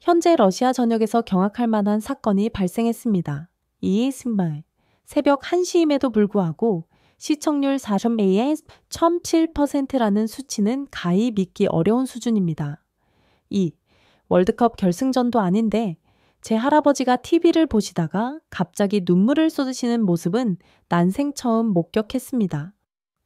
현재 러시아 전역에서 경악할 만한 사건이 발생했습니다. 이 신발 새벽 1시임에도 불구하고 시청률 4.A의 1007%라는 수치는 가히 믿기 어려운 수준입니다. 2. 월드컵 결승전도 아닌데 제 할아버지가 TV를 보시다가 갑자기 눈물을 쏟으시는 모습은 난생 처음 목격했습니다.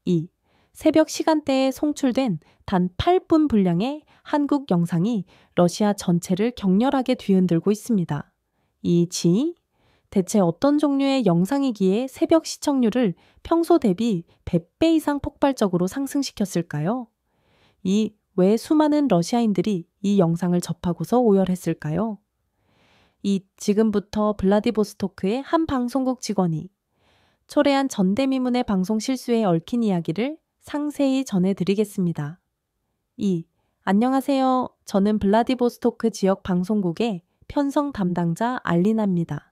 2. 새벽 시간대에 송출된 단 8분 분량의 한국 영상이 러시아 전체를 격렬하게 뒤흔들고 있습니다. 이지 대체 어떤 종류의 영상이기에 새벽 시청률을 평소 대비 100배 이상 폭발적으로 상승시켰을까요? 왜 수많은 러시아인들이 이 영상을 접하고서 오열했을까요? 지금부터 블라디보스토크의 한 방송국 직원이 초래한 전대미문의 방송 실수에 얽힌 이야기를 상세히 전해드리겠습니다. 안녕하세요. 저는 블라디보스토크 지역 방송국의 편성 담당자 알리나입니다.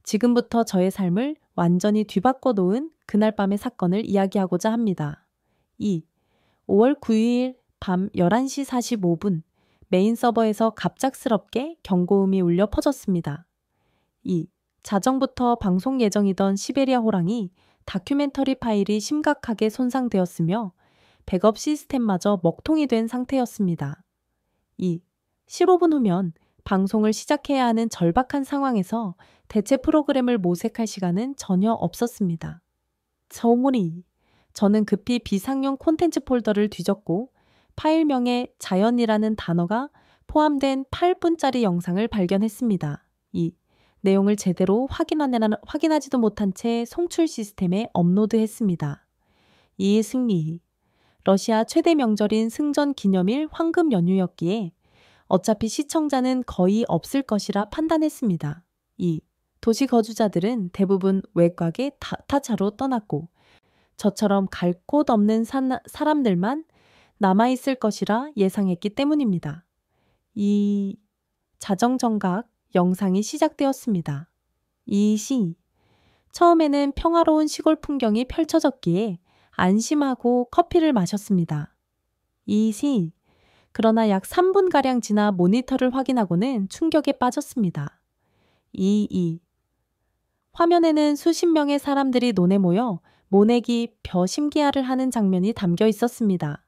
지금부터 저의 삶을 완전히 뒤바꿔 놓은 그날 밤의 사건을 이야기하고자 합니다. 5월 9일 밤 11시 45분 메인 서버에서 갑작스럽게 경고음이 울려 퍼졌습니다. 자정부터 방송 예정이던 시베리아 호랑이 다큐멘터리 파일이 심각하게 손상되었으며 백업 시스템마저 먹통이 된 상태였습니다. 15분 후면 방송을 시작해야 하는 절박한 상황에서 대체 프로그램을 모색할 시간은 전혀 없었습니다. 저는 급히 비상용 콘텐츠 폴더를 뒤졌고 파일명에 자연이라는 단어가 포함된 8분짜리 영상을 발견했습니다. 내용을 제대로 확인하지도 못한 채 송출 시스템에 업로드했습니다. 승리. 러시아 최대 명절인 승전 기념일 황금 연휴였기에 어차피 시청자는 거의 없을 것이라 판단했습니다. 도시 거주자들은 대부분 외곽에 타차로 떠났고 저처럼 갈 곳 없는 사람들만 남아있을 것이라 예상했기 때문입니다. 자정정각 영상이 시작되었습니다. 처음에는 평화로운 시골 풍경이 펼쳐졌기에 안심하고 커피를 마셨습니다. 그러나 약 3분가량 지나 모니터를 확인하고는 충격에 빠졌습니다. 화면에는 수십 명의 사람들이 논에 모여 모내기 벼심기야를 하는 장면이 담겨 있었습니다.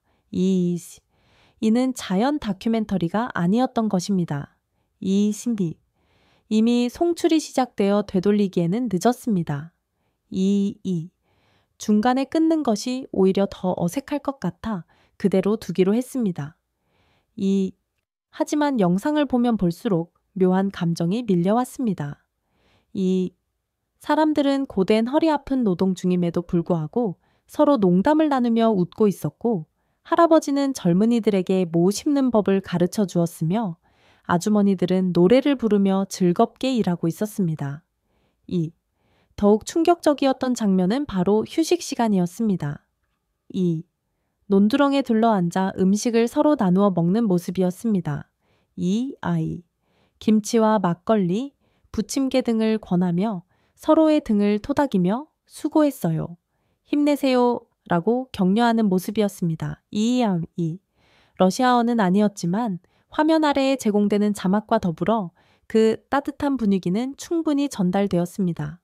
이는 자연 다큐멘터리가 아니었던 것입니다. 이미 송출이 시작되어 되돌리기에는 늦었습니다. 중간에 끊는 것이 오히려 더 어색할 것 같아 그대로 두기로 했습니다. 하지만 영상을 보면 볼수록 묘한 감정이 밀려왔습니다. 사람들은 고된 허리 아픈 노동 중임에도 불구하고 서로 농담을 나누며 웃고 있었고 할아버지는 젊은이들에게 모 심는 법을 가르쳐 주었으며 아주머니들은 노래를 부르며 즐겁게 일하고 있었습니다. 더욱 충격적이었던 장면은 바로 휴식 시간이었습니다. 논두렁에 둘러앉아 음식을 서로 나누어 먹는 모습이었습니다. 김치와 막걸리, 부침개 등을 권하며 서로의 등을 토닥이며 수고했어요. 힘내세요 라고 격려하는 모습이었습니다. 러시아어는 아니었지만 화면 아래에 제공되는 자막과 더불어 그 따뜻한 분위기는 충분히 전달되었습니다.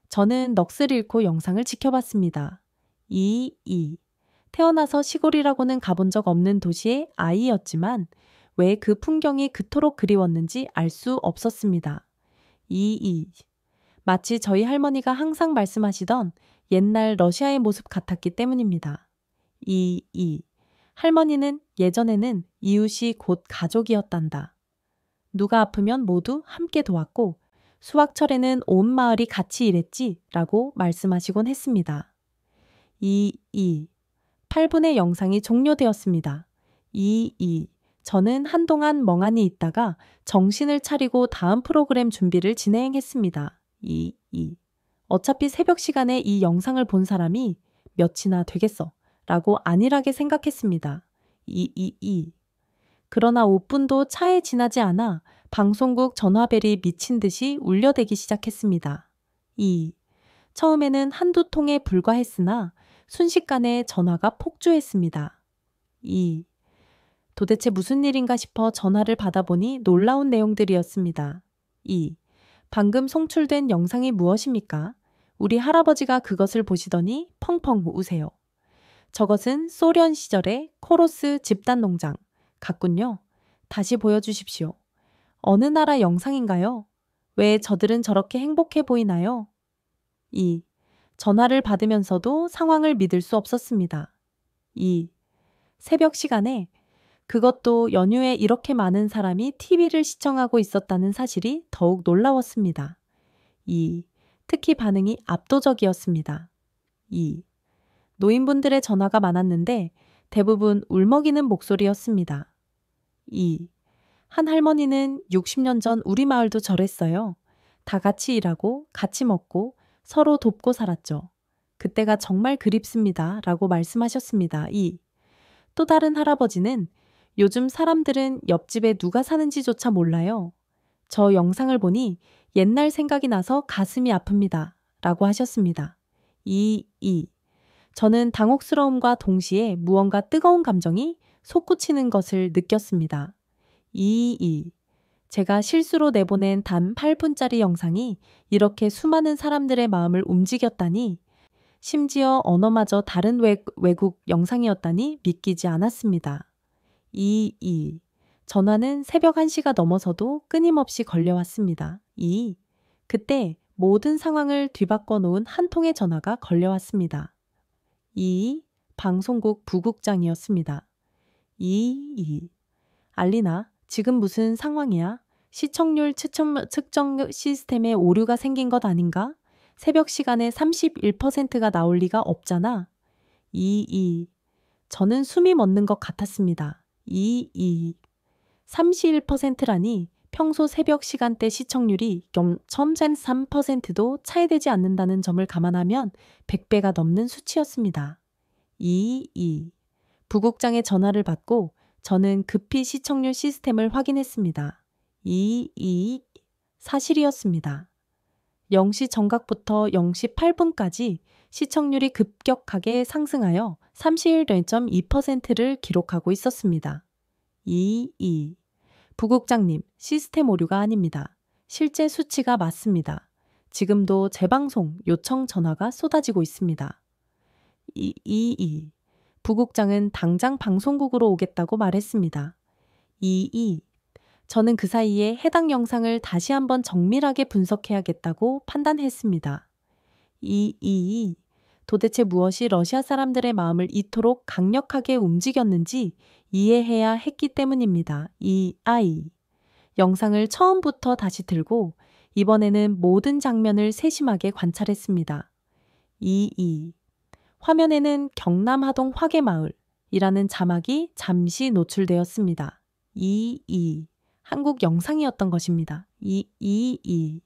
저는 넋을 잃고 영상을 지켜봤습니다. 태어나서 시골이라고는 가본 적 없는 도시의 아이였지만 왜 그 풍경이 그토록 그리웠는지 알 수 없었습니다. 마치 저희 할머니가 항상 말씀하시던 옛날 러시아의 모습 같았기 때문입니다. 할머니는 예전에는 이웃이 곧 가족이었단다. 누가 아프면 모두 함께 도왔고 수확철에는 온 마을이 같이 일했지 라고 말씀하시곤 했습니다. 8분의 영상이 종료되었습니다. 저는 한동안 멍하니 있다가 정신을 차리고 다음 프로그램 준비를 진행했습니다. 어차피 새벽 시간에 이 영상을 본 사람이 몇이나 되겠어 라고 안일하게 생각했습니다. 그러나 5분도 차에 지나지 않아 방송국 전화벨이 미친 듯이 울려대기 시작했습니다. 처음에는 한두 통에 불과했으나 순식간에 전화가 폭주했습니다. 도대체 무슨 일인가 싶어 전화를 받아보니 놀라운 내용들이었습니다. 2. 방금 송출된 영상이 무엇입니까? 우리 할아버지가 그것을 보시더니 펑펑 우세요. 저것은 소련 시절의 코로스 집단 농장 같군요. 다시 보여주십시오. 어느 나라 영상인가요? 왜 저들은 저렇게 행복해 보이나요? 2. 전화를 받으면서도 상황을 믿을 수 없었습니다. 2. 새벽 시간에 그것도 연휴에 이렇게 많은 사람이 TV를 시청하고 있었다는 사실이 더욱 놀라웠습니다. 2. 특히 반응이 압도적이었습니다. 2. 노인분들의 전화가 많았는데 대부분 울먹이는 목소리였습니다. 2. 한 할머니는 60년 전 우리 마을도 저랬어요. 다 같이 일하고 같이 먹고 서로 돕고 살았죠. 그때가 정말 그립습니다. 라고 말씀하셨습니다. 2. 또 다른 할아버지는 요즘 사람들은 옆집에 누가 사는지조차 몰라요. 저 영상을 보니 옛날 생각이 나서 가슴이 아픕니다. 라고 하셨습니다. 2. 저는 당혹스러움과 동시에 무언가 뜨거운 감정이 솟구치는 것을 느꼈습니다. 2. 제가 실수로 내보낸 단 8분짜리 영상이 이렇게 수많은 사람들의 마음을 움직였다니, 심지어 언어마저 다른 외국 영상이었다니 믿기지 않았습니다. 2. 전화는 새벽 1시가 넘어서도 끊임없이 걸려왔습니다. 2. 그때 모든 상황을 뒤바꿔 놓은 한 통의 전화가 걸려왔습니다. 2. 방송국 부국장이었습니다. 2. 알리나, 지금 무슨 상황이야? 시청률 측정 시스템에 오류가 생긴 것 아닌가? 새벽 시간에 31%가 나올 리가 없잖아. 2. 저는 숨이 멎는 것 같았습니다. 2. 31%라니 평소 새벽 시간대 시청률이 0.3%도 차이되지 않는다는 점을 감안하면 100배가 넘는 수치였습니다. 2. 부국장의 전화를 받고 저는 급히 시청률 시스템을 확인했습니다. 2. 사실이었습니다. 0시 정각부터 0시 8분까지 시청률이 급격하게 상승하여 31.2%를 기록하고 있었습니다. 2. 부국장님, 시스템 오류가 아닙니다. 실제 수치가 맞습니다. 지금도 재방송 요청 전화가 쏟아지고 있습니다. 2. 부국장은 당장 방송국으로 오겠다고 말했습니다. 2. 저는 그 사이에 해당 영상을 다시 한번 정밀하게 분석해야겠다고 판단했습니다. 2. 도대체 무엇이 러시아 사람들의 마음을 이토록 강력하게 움직였는지 이해해야 했기 때문입니다. 2. 영상을 처음부터 다시 들고 이번에는 모든 장면을 세심하게 관찰했습니다. 2. 화면에는 경남하동 화계마을이라는 자막이 잠시 노출되었습니다. 2. 한국 영상이었던 것입니다. 2.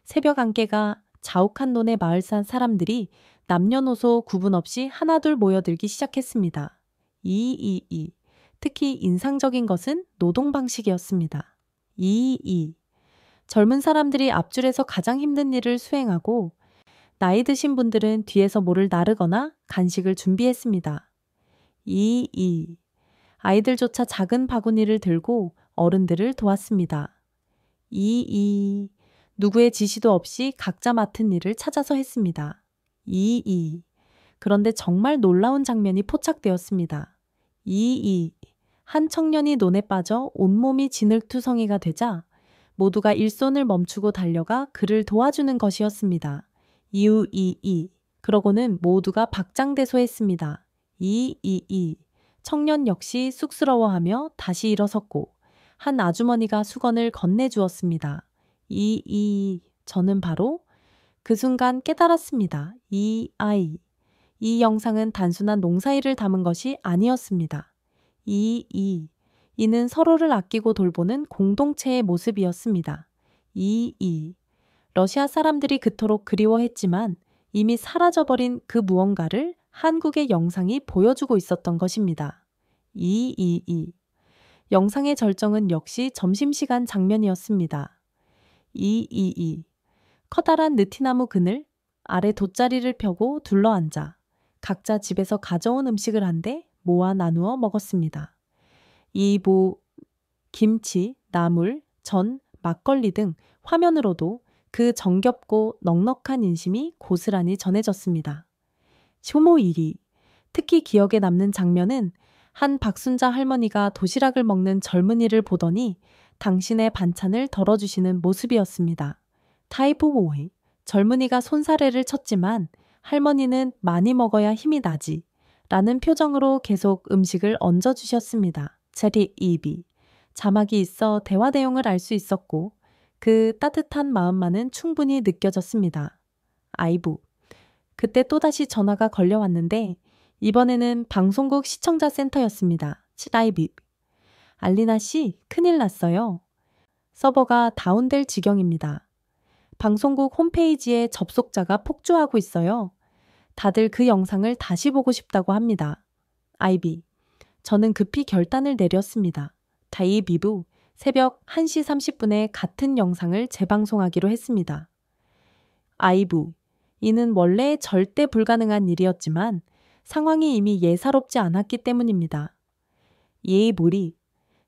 새벽 안개가 자욱한 논의 마을 사람들이 남녀노소 구분 없이 하나둘 모여들기 시작했습니다. 2. 특히 인상적인 것은 노동 방식이었습니다. 2. 젊은 사람들이 앞줄에서 가장 힘든 일을 수행하고 나이 드신 분들은 뒤에서 모를 나르거나 간식을 준비했습니다. 2. 아이들조차 작은 바구니를 들고 어른들을 도왔습니다. 2. 누구의 지시도 없이 각자 맡은 일을 찾아서 했습니다. 2. 그런데 정말 놀라운 장면이 포착되었습니다. 2. 한 청년이 논에 빠져 온몸이 진흙투성이가 되자 모두가 일손을 멈추고 달려가 그를 도와주는 것이었습니다. 이후 2. 그러고는 모두가 박장대소했습니다. 2. 청년 역시 쑥스러워하며 다시 일어섰고 한 아주머니가 수건을 건네주었습니다. 2. 저는 바로 그 순간 깨달았습니다. 이 영상은 단순한 농사일을 담은 것이 아니었습니다. 이는 서로를 아끼고 돌보는 공동체의 모습이었습니다. 2. 러시아 사람들이 그토록 그리워했지만 이미 사라져버린 그 무언가를 한국의 영상이 보여주고 있었던 것입니다. 2. 영상의 절정은 역시 점심시간 장면이었습니다. 2. 커다란 느티나무 그늘 아래 돗자리를 펴고 둘러앉아 각자 집에서 가져온 음식을 한데 모아 나누어 먹었습니다. 뭐 김치, 나물, 전, 막걸리 등 화면으로도 그 정겹고 넉넉한 인심이 고스란히 전해졌습니다. 효모 1위. 특히 기억에 남는 장면은 한 박순자 할머니가 도시락을 먹는 젊은이를 보더니 당신의 반찬을 덜어주시는 모습이었습니다. 타이프 5회. 젊은이가 손사래를 쳤지만 할머니는 많이 먹어야 힘이 나지 라는 표정으로 계속 음식을 얹어주셨습니다. 체리 2비. 자막이 있어 대화 내용을 알 수 있었고 그 따뜻한 마음만은 충분히 느껴졌습니다. 아이브. 그때 또다시 전화가 걸려왔는데 이번에는 방송국 시청자 센터였습니다. 치라이비. 알리나 씨, 큰일 났어요. 서버가 다운될 지경입니다. 방송국 홈페이지에 접속자가 폭주하고 있어요. 다들 그 영상을 다시 보고 싶다고 합니다. 아이비. 저는 급히 결단을 내렸습니다. 다이비부. 새벽 1시 30분에 같은 영상을 재방송하기로 했습니다. 아이브. 이는 원래 절대 불가능한 일이었지만 상황이 이미 예사롭지 않았기 때문입니다. 예의무리.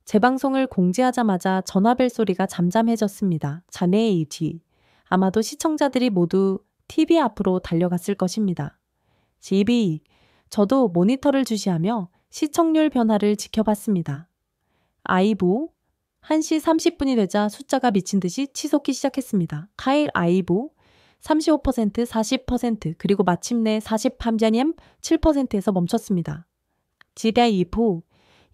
재방송을 공지하자마자 전화벨 소리가 잠잠해졌습니다. 자네의 뒤. 아마도 시청자들이 모두 TV 앞으로 달려갔을 것입니다. GB. 저도 모니터를 주시하며 시청률 변화를 지켜봤습니다. 아이브. 1시 30분이 되자 숫자가 미친 듯이 치솟기 시작했습니다. 카일 아이브. 35%, 40%, 그리고 마침내 43.7%에서 7%에서 멈췄습니다. 지대 2포.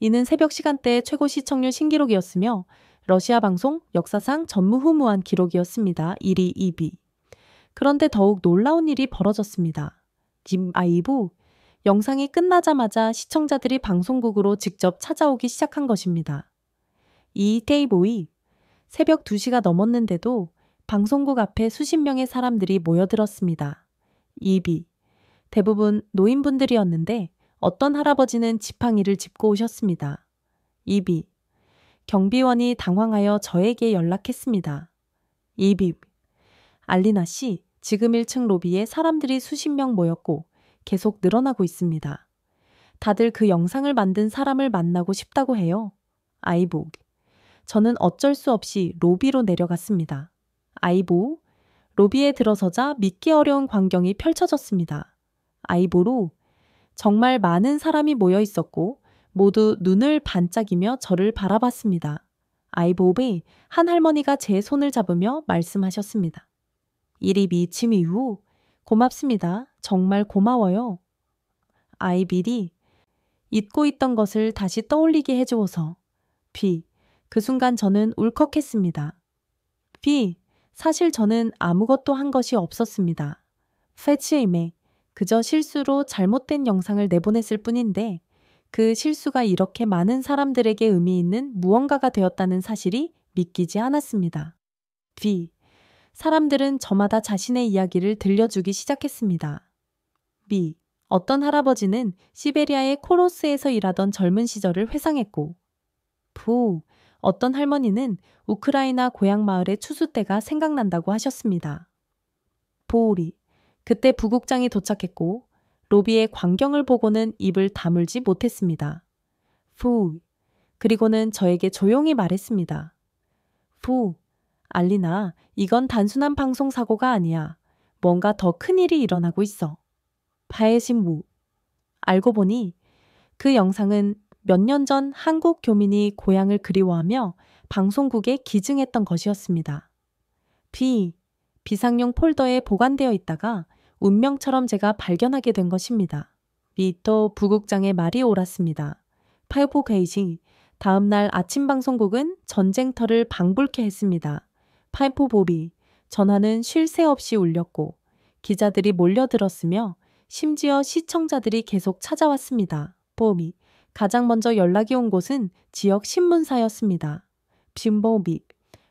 이는 새벽 시간대 최고 시청률 신기록이었으며 러시아 방송 역사상 전무후무한 기록이었습니다. 1위 2비. 그런데 더욱 놀라운 일이 벌어졌습니다. 김아이브. 영상이 끝나자마자 시청자들이 방송국으로 직접 찾아오기 시작한 것입니다. 이테이보이. 새벽 2시가 넘었는데도 방송국 앞에 수십 명의 사람들이 모여들었습니다. 2비. 대부분 노인분들이었는데 어떤 할아버지는 지팡이를 짚고 오셨습니다. 2비. 경비원이 당황하여 저에게 연락했습니다. 2비. 알리나 씨, 지금 1층 로비에 사람들이 수십 명 모였고 계속 늘어나고 있습니다. 다들 그 영상을 만든 사람을 만나고 싶다고 해요. 아이보. 저는 어쩔 수 없이 로비로 내려갔습니다. 아이보. 로비에 들어서자 믿기 어려운 광경이 펼쳐졌습니다. 아이보로 정말 많은 사람이 모여 있었고 모두 눈을 반짝이며 저를 바라봤습니다. 아이보의 한 할머니가 제 손을 잡으며 말씀하셨습니다. 이리비 침 이후 고맙습니다. 정말 고마워요. 아이비리 잊고 있던 것을 다시 떠올리게 해주어서 그 순간 저는 울컥했습니다. 사실 저는 아무것도 한 것이 없었습니다. 패치임에 그저 실수로 잘못된 영상을 내보냈을 뿐인데 그 실수가 이렇게 많은 사람들에게 의미 있는 무언가가 되었다는 사실이 믿기지 않았습니다. 사람들은 저마다 자신의 이야기를 들려주기 시작했습니다. 어떤 할아버지는 시베리아의 코로스에서 일하던 젊은 시절을 회상했고 어떤 할머니는 우크라이나 고향 마을의 추수 때가 생각난다고 하셨습니다. 그때 부국장이 도착했고 로비의 광경을 보고는 입을 다물지 못했습니다. 그리고는 저에게 조용히 말했습니다. 알리나, 이건 단순한 방송 사고가 아니야. 뭔가 더 큰 일이 일어나고 있어. 바에신무. 알고 보니 그 영상은 몇 년 전 한국 교민이 고향을 그리워하며 방송국에 기증했던 것이었습니다. 비상용 폴더에 보관되어 있다가 운명처럼 제가 발견하게 된 것입니다. 또 부국장의 말이 옳았습니다. 파이포 게이지. 다음 날 아침 방송국은 전쟁터를 방불케 했습니다. 파이포 보비. 전화는 쉴 새 없이 울렸고 기자들이 몰려들었으며 심지어 시청자들이 계속 찾아왔습니다. 보비. 가장 먼저 연락이 온 곳은 지역 신문사였습니다. 빈보비.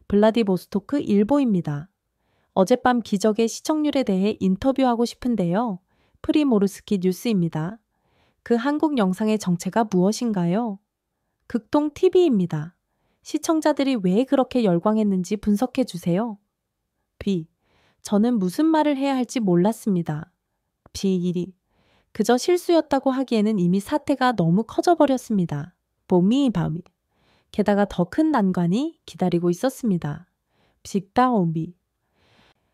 블라디보스토크 일보입니다. 어젯밤 기적의 시청률에 대해 인터뷰하고 싶은데요. 프리모르스키 뉴스입니다. 그 한국 영상의 정체가 무엇인가요? 극동 TV입니다. 시청자들이 왜 그렇게 열광했는지 분석해 주세요. 저는 무슨 말을 해야 할지 몰랐습니다. 1위. 그저 실수였다고 하기에는 이미 사태가 너무 커져버렸습니다. 봄이 밤이. 게다가 더 큰 난관이 기다리고 있었습니다. 빅다오미.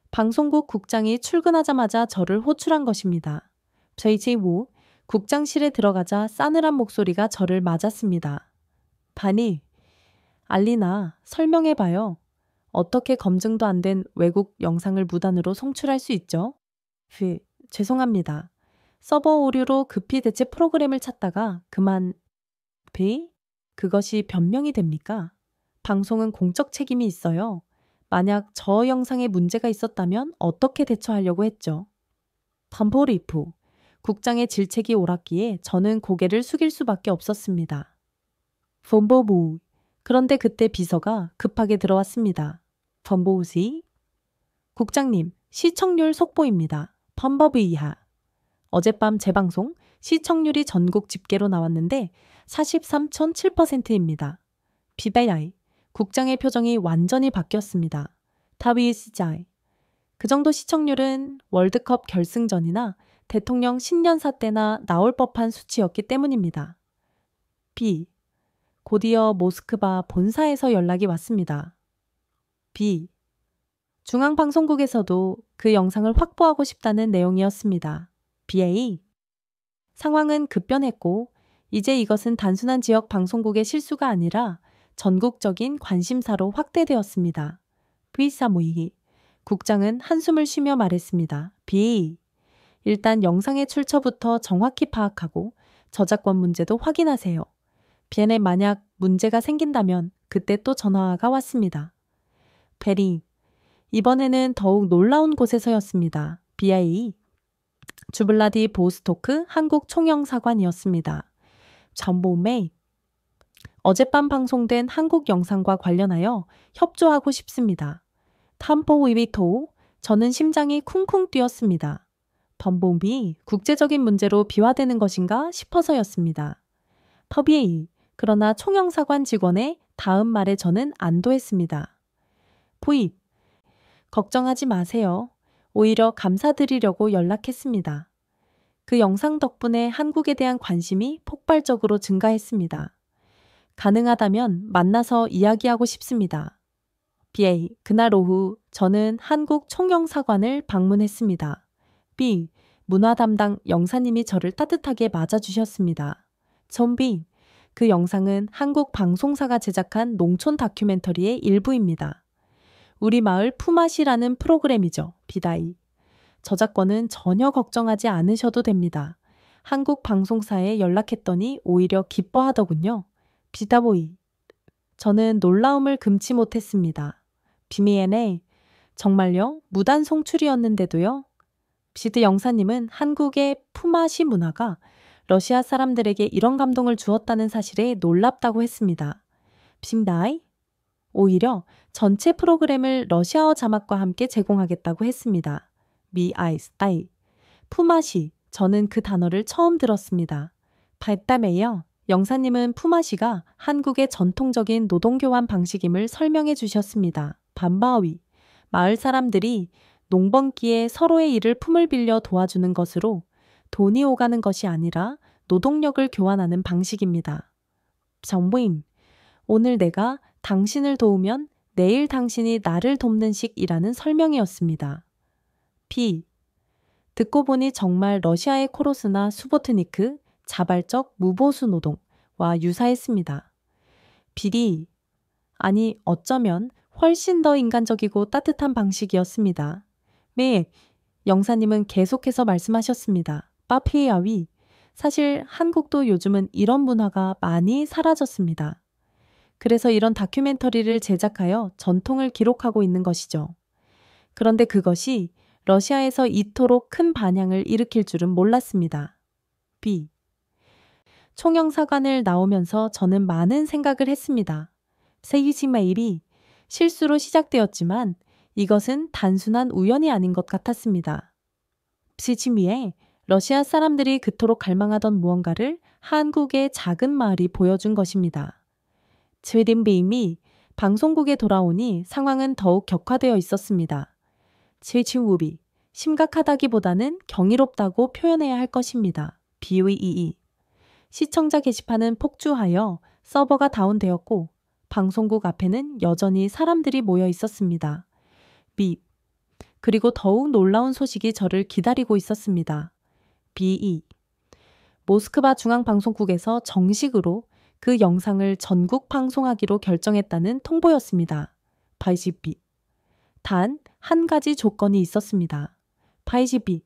방송국 국장이 출근하자마자 저를 호출한 것입니다. 저희지5 국장실에 들어가자 싸늘한 목소리가 저를 맞았습니다. 바니, 알리나, 설명해봐요. 어떻게 검증도 안 된 외국 영상을 무단으로 송출할 수 있죠? 죄송합니다. 서버 오류로 급히 대체 프로그램을 찾다가 그만. 그것이 변명이 됩니까? 방송은 공적 책임이 있어요. 만약 저 영상에 문제가 있었다면 어떻게 대처하려고 했죠? 반포리프. 국장의 질책이 옳았기에 저는 고개를 숙일 수밖에 없었습니다. 폰보부. 그런데 그때 비서가 급하게 들어왔습니다. 폰보우시? 국장님, 시청률 속보입니다. 펀버브이하. 어젯밤 재방송 시청률이 전국 집계로 나왔는데 43.7%입니다. 비바야이. 국장의 표정이 완전히 바뀌었습니다. 타비시자이. 그 정도 시청률은 월드컵 결승전이나 대통령 신년사 때나 나올 법한 수치였기 때문입니다. B. 곧이어 모스크바 본사에서 연락이 왔습니다. B. 중앙방송국에서도 그 영상을 확보하고 싶다는 내용이었습니다. BA. 상황은 급변했고 이제 이것은 단순한 지역 방송국의 실수가 아니라 전국적인 관심사로 확대되었습니다. V사무이. 국장은 한숨을 쉬며 말했습니다. B. 일단 영상의 출처부터 정확히 파악하고 저작권 문제도 확인하세요. 비엔에 만약 문제가 생긴다면 그때 또 전화가 왔습니다. 베리. 이번에는 더욱 놀라운 곳에서였습니다. BI. 주블라디 보스토크 한국 총영사관이었습니다. 전보메이. 어젯밤 방송된 한국 영상과 관련하여 협조하고 싶습니다. 탐포 위비토. 저는 심장이 쿵쿵 뛰었습니다. 범봄이 국제적인 문제로 비화되는 것인가 싶어서였습니다. 퍼비에이. 그러나 총영사관 직원의 다음 말에 저는 안도했습니다. 포입. 걱정하지 마세요. 오히려 감사드리려고 연락했습니다. 그 영상 덕분에 한국에 대한 관심이 폭발적으로 증가했습니다. 가능하다면 만나서 이야기하고 싶습니다. BA. 그날 오후 저는 한국 총영사관을 방문했습니다. B. 문화 담당 영사님이 저를 따뜻하게 맞아주셨습니다. B. 그 영상은 한국 방송사가 제작한 농촌 다큐멘터리의 일부입니다. 우리 마을 푸맛이라는 프로그램이죠. 비다이. 저작권은 전혀 걱정하지 않으셔도 됩니다. 한국 방송사에 연락했더니 오히려 기뻐하더군요. 비다보이. 저는 놀라움을 금치 못했습니다. 비미엔에 정말요? 무단 송출이었는데도요? 비드 영사님은 한국의 푸마시 문화가 러시아 사람들에게 이런 감동을 주었다는 사실에 놀랍다고 했습니다. 빔다이? 오히려 전체 프로그램을 러시아어 자막과 함께 제공하겠다고 했습니다. 미아이스타이. 푸마시. 저는 그 단어를 처음 들었습니다. 발담에요. 영사님은 푸마시가 한국의 전통적인 노동교환 방식임을 설명해 주셨습니다. 반바위. 마을 사람들이 농번기에 서로의 일을 품을 빌려 도와주는 것으로 돈이 오가는 것이 아니라 노동력을 교환하는 방식입니다. 정부임. 오늘 내가 당신을 도우면 내일 당신이 나를 돕는 식이라는 설명이었습니다. P. 듣고 보니 정말 러시아의 코로스나 수보트니크, 자발적 무보수 노동과 유사했습니다. 비리. 아니 어쩌면 훨씬 더 인간적이고 따뜻한 방식이었습니다. 네, 영사님은 계속해서 말씀하셨습니다. 빠피야위. 사실 한국도 요즘은 이런 문화가 많이 사라졌습니다. 그래서 이런 다큐멘터리를 제작하여 전통을 기록하고 있는 것이죠. 그런데 그것이 러시아에서 이토록 큰 반향을 일으킬 줄은 몰랐습니다. B. 총영사관을 나오면서 저는 많은 생각을 했습니다. 세이시메일이 실수로 시작되었지만 이것은 단순한 우연이 아닌 것 같았습니다. 시치미에 러시아 사람들이 그토록 갈망하던 무언가를 한국의 작은 마을이 보여준 것입니다. 츠웨딘비임이 방송국에 돌아오니 상황은 더욱 격화되어 있었습니다. 츠웨친우비, 심각하다기보다는 경이롭다고 표현해야 할 것입니다. BVEE. 시청자 게시판은 폭주하여 서버가 다운되었고 방송국 앞에는 여전히 사람들이 모여 있었습니다. 미. 그리고 더욱 놀라운 소식이 저를 기다리고 있었습니다. BE. 모스크바 중앙방송국에서 정식으로 그 영상을 전국 방송하기로 결정했다는 통보였습니다. 바이시비. 단 한 가지 조건이 있었습니다. 바이시비.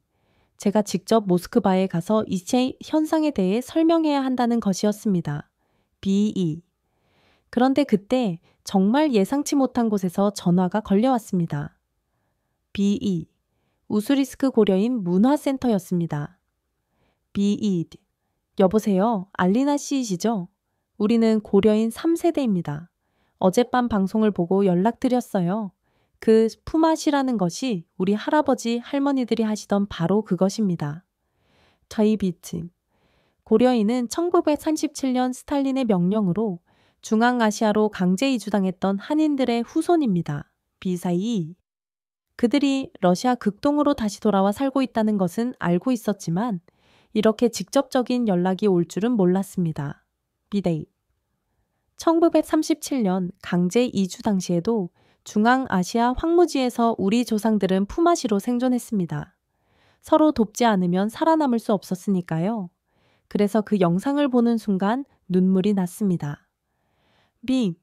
제가 직접 모스크바에 가서 이 현상에 대해 설명해야 한다는 것이었습니다. BE. 그런데 그때 정말 예상치 못한 곳에서 전화가 걸려왔습니다. BE. 우수리스크 고려인 문화센터였습니다. BE. 여보세요. 알리나 씨이시죠? 우리는 고려인 3세대입니다. 어젯밤 방송을 보고 연락드렸어요. 그 푸맛이라는 것이 우리 할아버지, 할머니들이 하시던 바로 그것입니다. 타이비트. 고려인은 1937년 스탈린의 명령으로 중앙아시아로 강제 이주당했던 한인들의 후손입니다. 비사이. 그들이 러시아 극동으로 다시 돌아와 살고 있다는 것은 알고 있었지만 이렇게 직접적인 연락이 올 줄은 몰랐습니다. 비데이. 1937년 강제 이주 당시에도 중앙아시아 황무지에서 우리 조상들은 푸마시로 생존했습니다. 서로 돕지 않으면 살아남을 수 없었으니까요. 그래서 그 영상을 보는 순간 눈물이 났습니다. 미.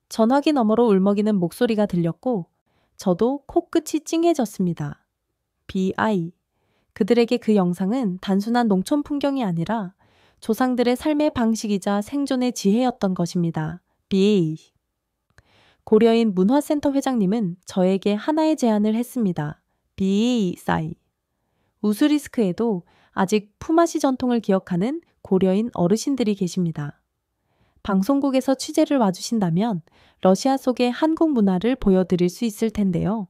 전화기 너머로 울먹이는 목소리가 들렸고 저도 코끝이 찡해졌습니다. BI. 그들에게 그 영상은 단순한 농촌 풍경이 아니라 조상들의 삶의 방식이자 생존의 지혜였던 것입니다. BA. 고려인 문화센터 회장님은 저에게 하나의 제안을 했습니다. BA. 우수리스크에도 아직 푸마시 전통을 기억하는 고려인 어르신들이 계십니다. 방송국에서 취재를 와주신다면 러시아 속의 한국 문화를 보여드릴 수 있을 텐데요.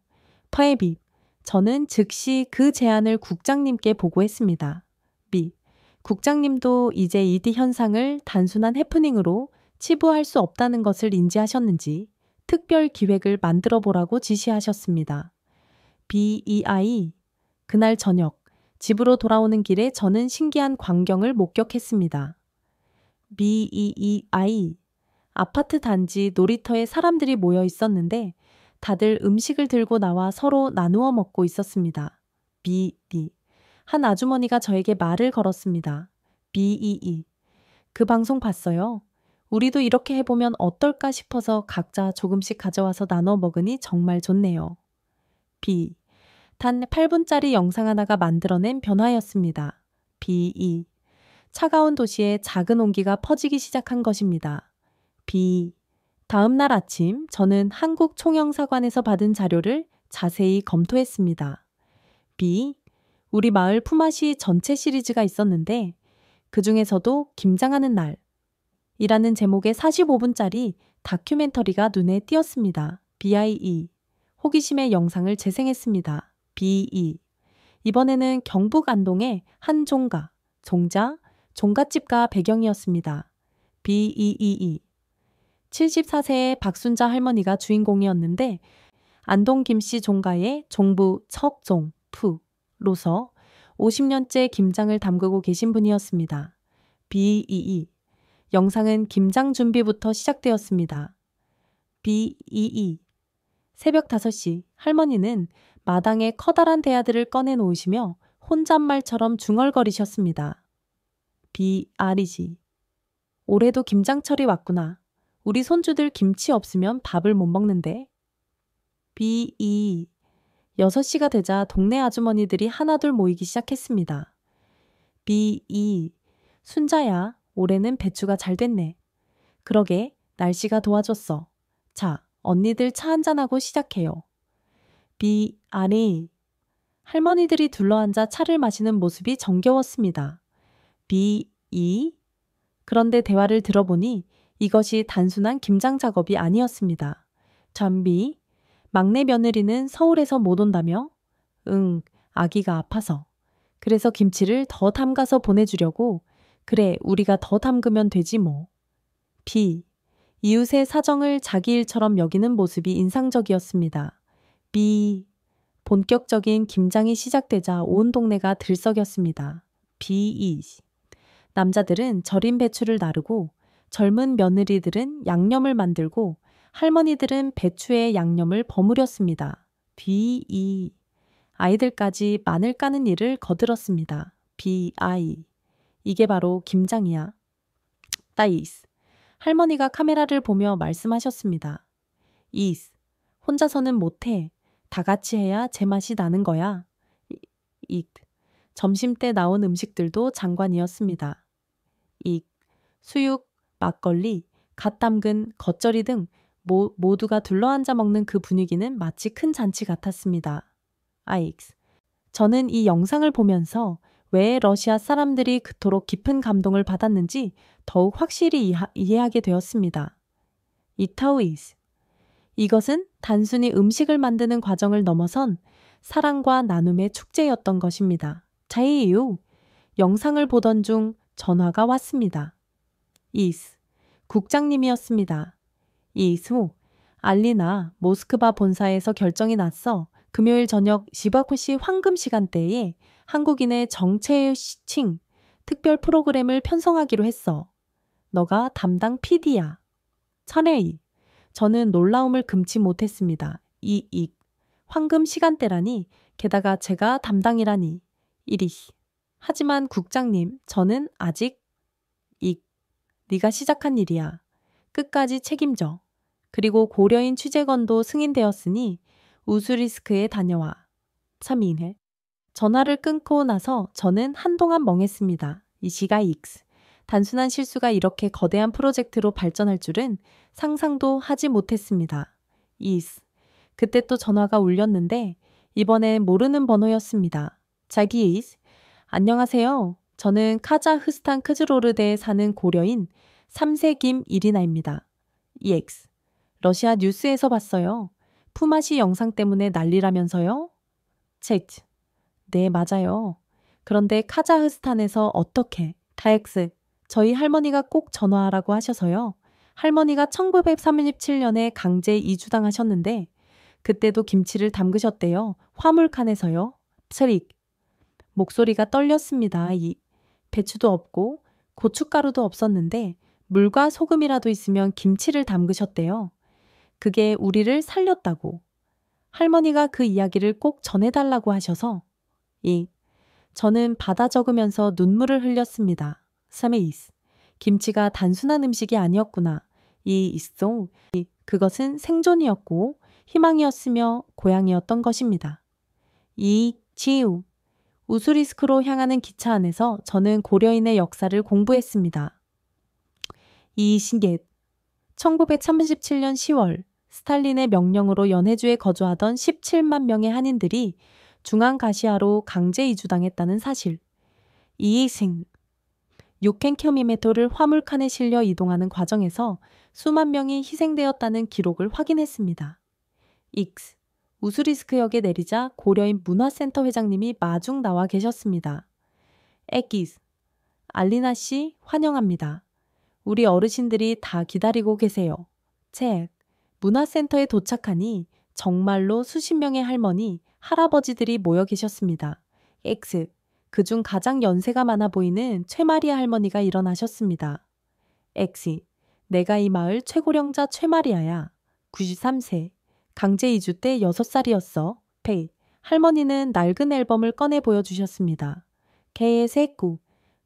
파에비. 저는 즉시 그 제안을 국장님께 보고했습니다. 미. 국장님도 이제 이디 현상을 단순한 해프닝으로 치부할 수 없다는 것을 인지하셨는지 특별 기획을 만들어 보라고 지시하셨습니다. BEI. 그날 저녁 집으로 돌아오는 길에 저는 신기한 광경을 목격했습니다. BEEI. 아파트 단지 놀이터에 사람들이 모여 있었는데 다들 음식을 들고 나와 서로 나누어 먹고 있었습니다. BD. 한 아주머니가 저에게 말을 걸었습니다. BEE. 그 방송 봤어요? 우리도 이렇게 해보면 어떨까 싶어서 각자 조금씩 가져와서 나눠 먹으니 정말 좋네요. B. 단 8분짜리 영상 하나가 만들어낸 변화였습니다. BE. 차가운 도시에 작은 온기가 퍼지기 시작한 것입니다. B. 다음 날 아침 저는 한국 총영사관에서 받은 자료를 자세히 검토했습니다. B. 우리 마을 푸마시 전체 시리즈가 있었는데 그 중에서도 김장하는 날 이라는 제목의 45분짜리 다큐멘터리가 눈에 띄었습니다. BIE. 호기심의 영상을 재생했습니다. BE. 이번에는 경북 안동의 한 종갓집가 배경이었습니다. BEEE. 74세의 박순자 할머니가 주인공이었는데 안동 김씨 종가의 종부 척종푸로서 50년째 김장을 담그고 계신 분이었습니다. BEE. 영상은 김장 준비부터 시작되었습니다. BEE. 새벽 5시 할머니는 마당에 커다란 대야들을 꺼내 놓으시며 혼잣말처럼 중얼거리셨습니다. BREG. 올해도 김장철이 왔구나. 우리 손주들 김치 없으면 밥을 못 먹는데. BE. 6시가 되자 동네 아주머니들이 하나둘 모이기 시작했습니다. BE. 순자야, 올해는 배추가 잘 됐네. 그러게, 날씨가 도와줬어. 자, 언니들 차 한잔하고 시작해요. BRE. 할머니들이 둘러앉아 차를 마시는 모습이 정겨웠습니다. BE. 그런데 대화를 들어보니 이것이 단순한 김장 작업이 아니었습니다. 잠비. 막내 며느리는 서울에서 못 온다며? 응, 아기가 아파서. 그래서 김치를 더 담가서 보내주려고. 그래, 우리가 더 담그면 되지 뭐. B. 이웃의 사정을 자기 일처럼 여기는 모습이 인상적이었습니다. B. 본격적인 김장이 시작되자 온 동네가 들썩였습니다. B. 남자들은 절인 배추를 나르고 젊은 며느리들은 양념을 만들고 할머니들은 배추에 양념을 버무렸습니다. BE. 아이들까지 마늘 까는 일을 거들었습니다. BI. 이게 바로 김장이야. 따이스. 할머니가 카메라를 보며 말씀하셨습니다. 이스. 혼자서는 못해. 다 같이 해야 제맛이 나는 거야. 이. 점심 때 나온 음식들도 장관이었습니다. 수육, 막걸리, 갓 담근 겉절이 등 모두가 둘러앉아 먹는 그 분위기는 마치 큰 잔치 같았습니다. 저는 이 영상을 보면서 왜 러시아 사람들이 그토록 깊은 감동을 받았는지 더욱 확실히 이해하게 되었습니다. 이것은 단순히 음식을 만드는 과정을 넘어선 사랑과 나눔의 축제였던 것입니다. 이후 영상을 보던 중 전화가 왔습니다. 국장님이었습니다. 후 알리나 모스크바 본사에서 결정이 났어. 금요일 저녁 시바쿠시 황금 시간대에 한국인의 정체칭 특별 프로그램을 편성하기로 했어. 너가 담당 PD야. 천혜이. 저는 놀라움을 금치 못했습니다. 황금 시간대라니, 게다가 제가 담당이라니. 하지만 국장님, 저는 아직 네가 시작한 일이야. 끝까지 책임져. 그리고 고려인 취재건도 승인되었으니 우수리스크에 다녀와. 3일. 전화를 끊고 나서 저는 한동안 멍했습니다. 단순한 실수가 이렇게 거대한 프로젝트로 발전할 줄은 상상도 하지 못했습니다. 그때 또 전화가 울렸는데 이번엔 모르는 번호였습니다. 안녕하세요. 저는 카자흐스탄 크즈로르대에 사는 고려인 3세 김이리나입니다. 러시아 뉴스에서 봤어요. 푸마시 영상 때문에 난리라면서요? 네, 맞아요. 그런데 카자흐스탄에서 어떻게? 저희 할머니가 꼭 전화하라고 하셔서요. 할머니가 1937년에 강제 이주당하셨는데 그때도 김치를 담그셨대요. 화물칸에서요. 목소리가 떨렸습니다. 배추도 없고 고춧가루도 없었는데 물과 소금이라도 있으면 김치를 담그셨대요. 그게 우리를 살렸다고. 할머니가 그 이야기를 꼭 전해달라고 하셔서. 저는 받아 적으면서 눈물을 흘렸습니다. 김치가 단순한 음식이 아니었구나. 그것은 생존이었고 희망이었으며 고향이었던 것입니다. 우수리스크로 향하는 기차 안에서 저는 고려인의 역사를 공부했습니다. 1937년 10월 스탈린의 명령으로 연해주에 거주하던 17만 명의 한인들이 중앙가시아로 강제 이주당했다는 사실. 6캔큐미메토를 화물칸에 실려 이동하는 과정에서 수만 명이 희생되었다는 기록을 확인했습니다. 우수리스크역에 내리자 고려인 문화센터 회장님이 마중 나와 계셨습니다. 알리나 씨 환영합니다. 우리 어르신들이 다 기다리고 계세요. 문화센터에 도착하니 정말로 수십 명의 할머니, 할아버지들이 모여 계셨습니다. 그중 가장 연세가 많아 보이는 최마리아 할머니가 일어나셨습니다. 내가 이 마을 최고령자 최마리아야. 93세. 강제 이주 때 6살이었어. 할머니는 낡은 앨범을 꺼내 보여주셨습니다. 개의 세꾸.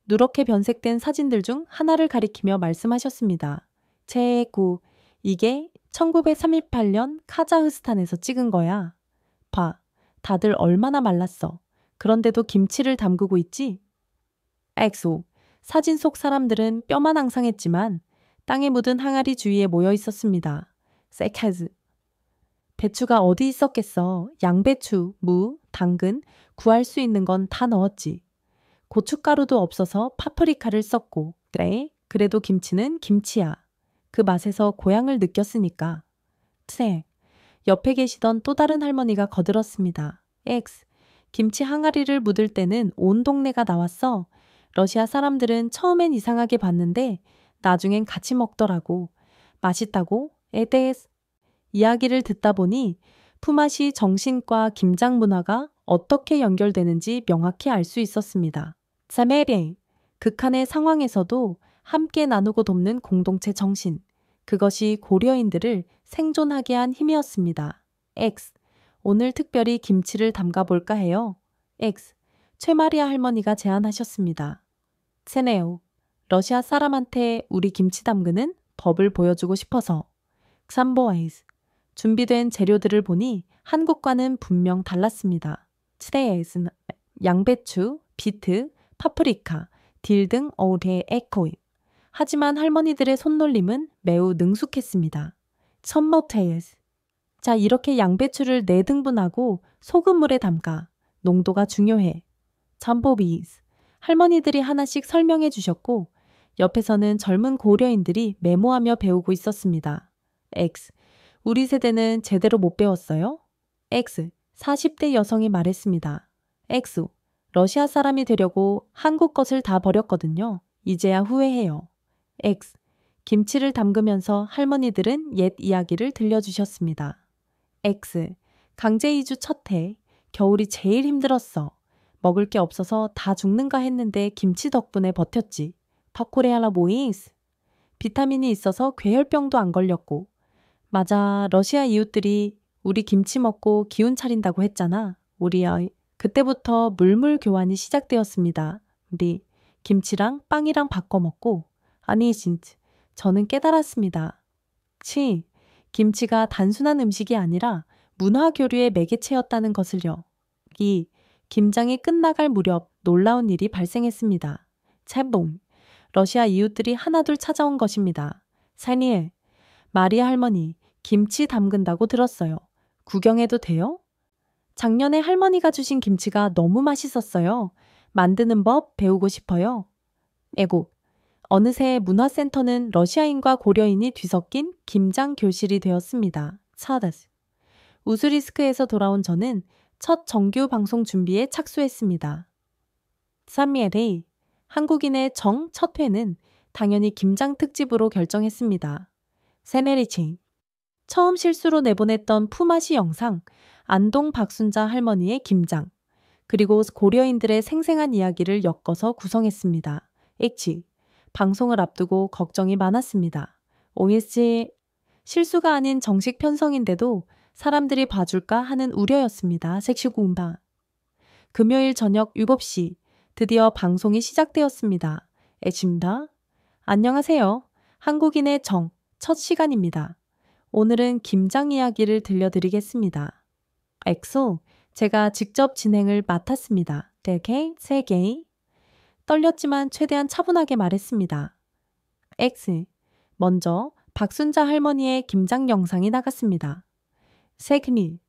누렇게 변색된 사진들 중 하나를 가리키며 말씀하셨습니다. 제구. 이게 1938년 카자흐스탄에서 찍은 거야. 봐. 다들 얼마나 말랐어. 그런데도 김치를 담그고 있지? 사진 속 사람들은 뼈만 앙상했지만 땅에 묻은 항아리 주위에 모여 있었습니다. 배추가 어디 있었겠어. 양배추, 무, 당근, 구할 수 있는 건 다 넣었지. 고춧가루도 없어서 파프리카를 썼고. 그래도 김치는 김치야. 그 맛에서 고향을 느꼈으니까. 옆에 계시던 또 다른 할머니가 거들었습니다. 김치 항아리를 묻을 때는 온 동네가 나왔어. 러시아 사람들은 처음엔 이상하게 봤는데 나중엔 같이 먹더라고. 맛있다고? 이야기를 듣다 보니 푸마시 정신과 김장 문화가 어떻게 연결되는지 명확히 알 수 있었습니다. 극한의 상황에서도 함께 나누고 돕는 공동체 정신. 그것이 고려인들을 생존하게 한 힘이었습니다. X. 오늘 특별히 김치를 담가 볼까 해요. X. 최마리아 할머니가 제안하셨습니다. 세네오. 러시아 사람한테 우리 김치 담그는 법을 보여주고 싶어서. 삼보아이즈. 준비된 재료들을 보니 한국과는 분명 달랐습니다. 치레에스는 양배추, 비트, 파프리카, 딜 등 어울의 에코임. 하지만 할머니들의 손놀림은 매우 능숙했습니다. 첨머테이스. 자, 이렇게 양배추를 4등분하고 소금물에 담가. 농도가 중요해. 잠보비스. 할머니들이 하나씩 설명해 주셨고 옆에서는 젊은 고려인들이 메모하며 배우고 있었습니다. X. 우리 세대는 제대로 못 배웠어요? X. 40대 여성이 말했습니다. X. 러시아 사람이 되려고 한국 것을 다 버렸거든요. 이제야 후회해요. X. 김치를 담그면서 할머니들은 옛 이야기를 들려주셨습니다. X. 강제 이주 첫 해. 겨울이 제일 힘들었어. 먹을 게 없어서 다 죽는가 했는데 김치 덕분에 버텼지. 파코레알라 모이스. 비타민이 있어서 괴혈병도 안 걸렸고. 맞아, 러시아 이웃들이 우리 김치 먹고 기운 차린다고 했잖아. 우리 아이. 그때부터 물물 교환이 시작되었습니다. 우리 김치랑 빵이랑 바꿔 먹고. 아니 진짜 저는 깨달았습니다. 김치가 단순한 음식이 아니라 문화 교류의 매개체였다는 것을요. 이 김장이 끝나갈 무렵 놀라운 일이 발생했습니다. 챔봉. 러시아 이웃들이 하나둘 찾아온 것입니다. 사니엘. 마리아 할머니, 김치 담근다고 들었어요. 구경해도 돼요? 작년에 할머니가 주신 김치가 너무 맛있었어요. 만드는 법 배우고 싶어요. 애고. 어느새 문화센터는 러시아인과 고려인이 뒤섞인 김장 교실이 되었습니다. 차다스. 우스리스크에서 돌아온 저는 첫 정규 방송 준비에 착수했습니다. 삼미엘의 한국인의 정 첫 회는 당연히 김장 특집으로 결정했습니다. 세네리칭. 처음 실수로 내보냈던 푸마시 영상, 안동 박순자 할머니의 김장, 그리고 고려인들의 생생한 이야기를 엮어서 구성했습니다. 액치. 방송을 앞두고 걱정이 많았습니다. OSG 실수가 아닌 정식 편성인데도 사람들이 봐줄까 하는 우려였습니다. 섹시공방. 금요일 저녁 7시 드디어 방송이 시작되었습니다. 애침다. 안녕하세요. 한국인의 정 첫 시간입니다. 오늘은 김장 이야기를 들려드리겠습니다. 엑소, 제가 직접 진행을 맡았습니다. 대개 3개. 떨렸지만 최대한 차분하게 말했습니다. X. 먼저 박순자 할머니의 김장 영상이 나갔습니다. 세그닐.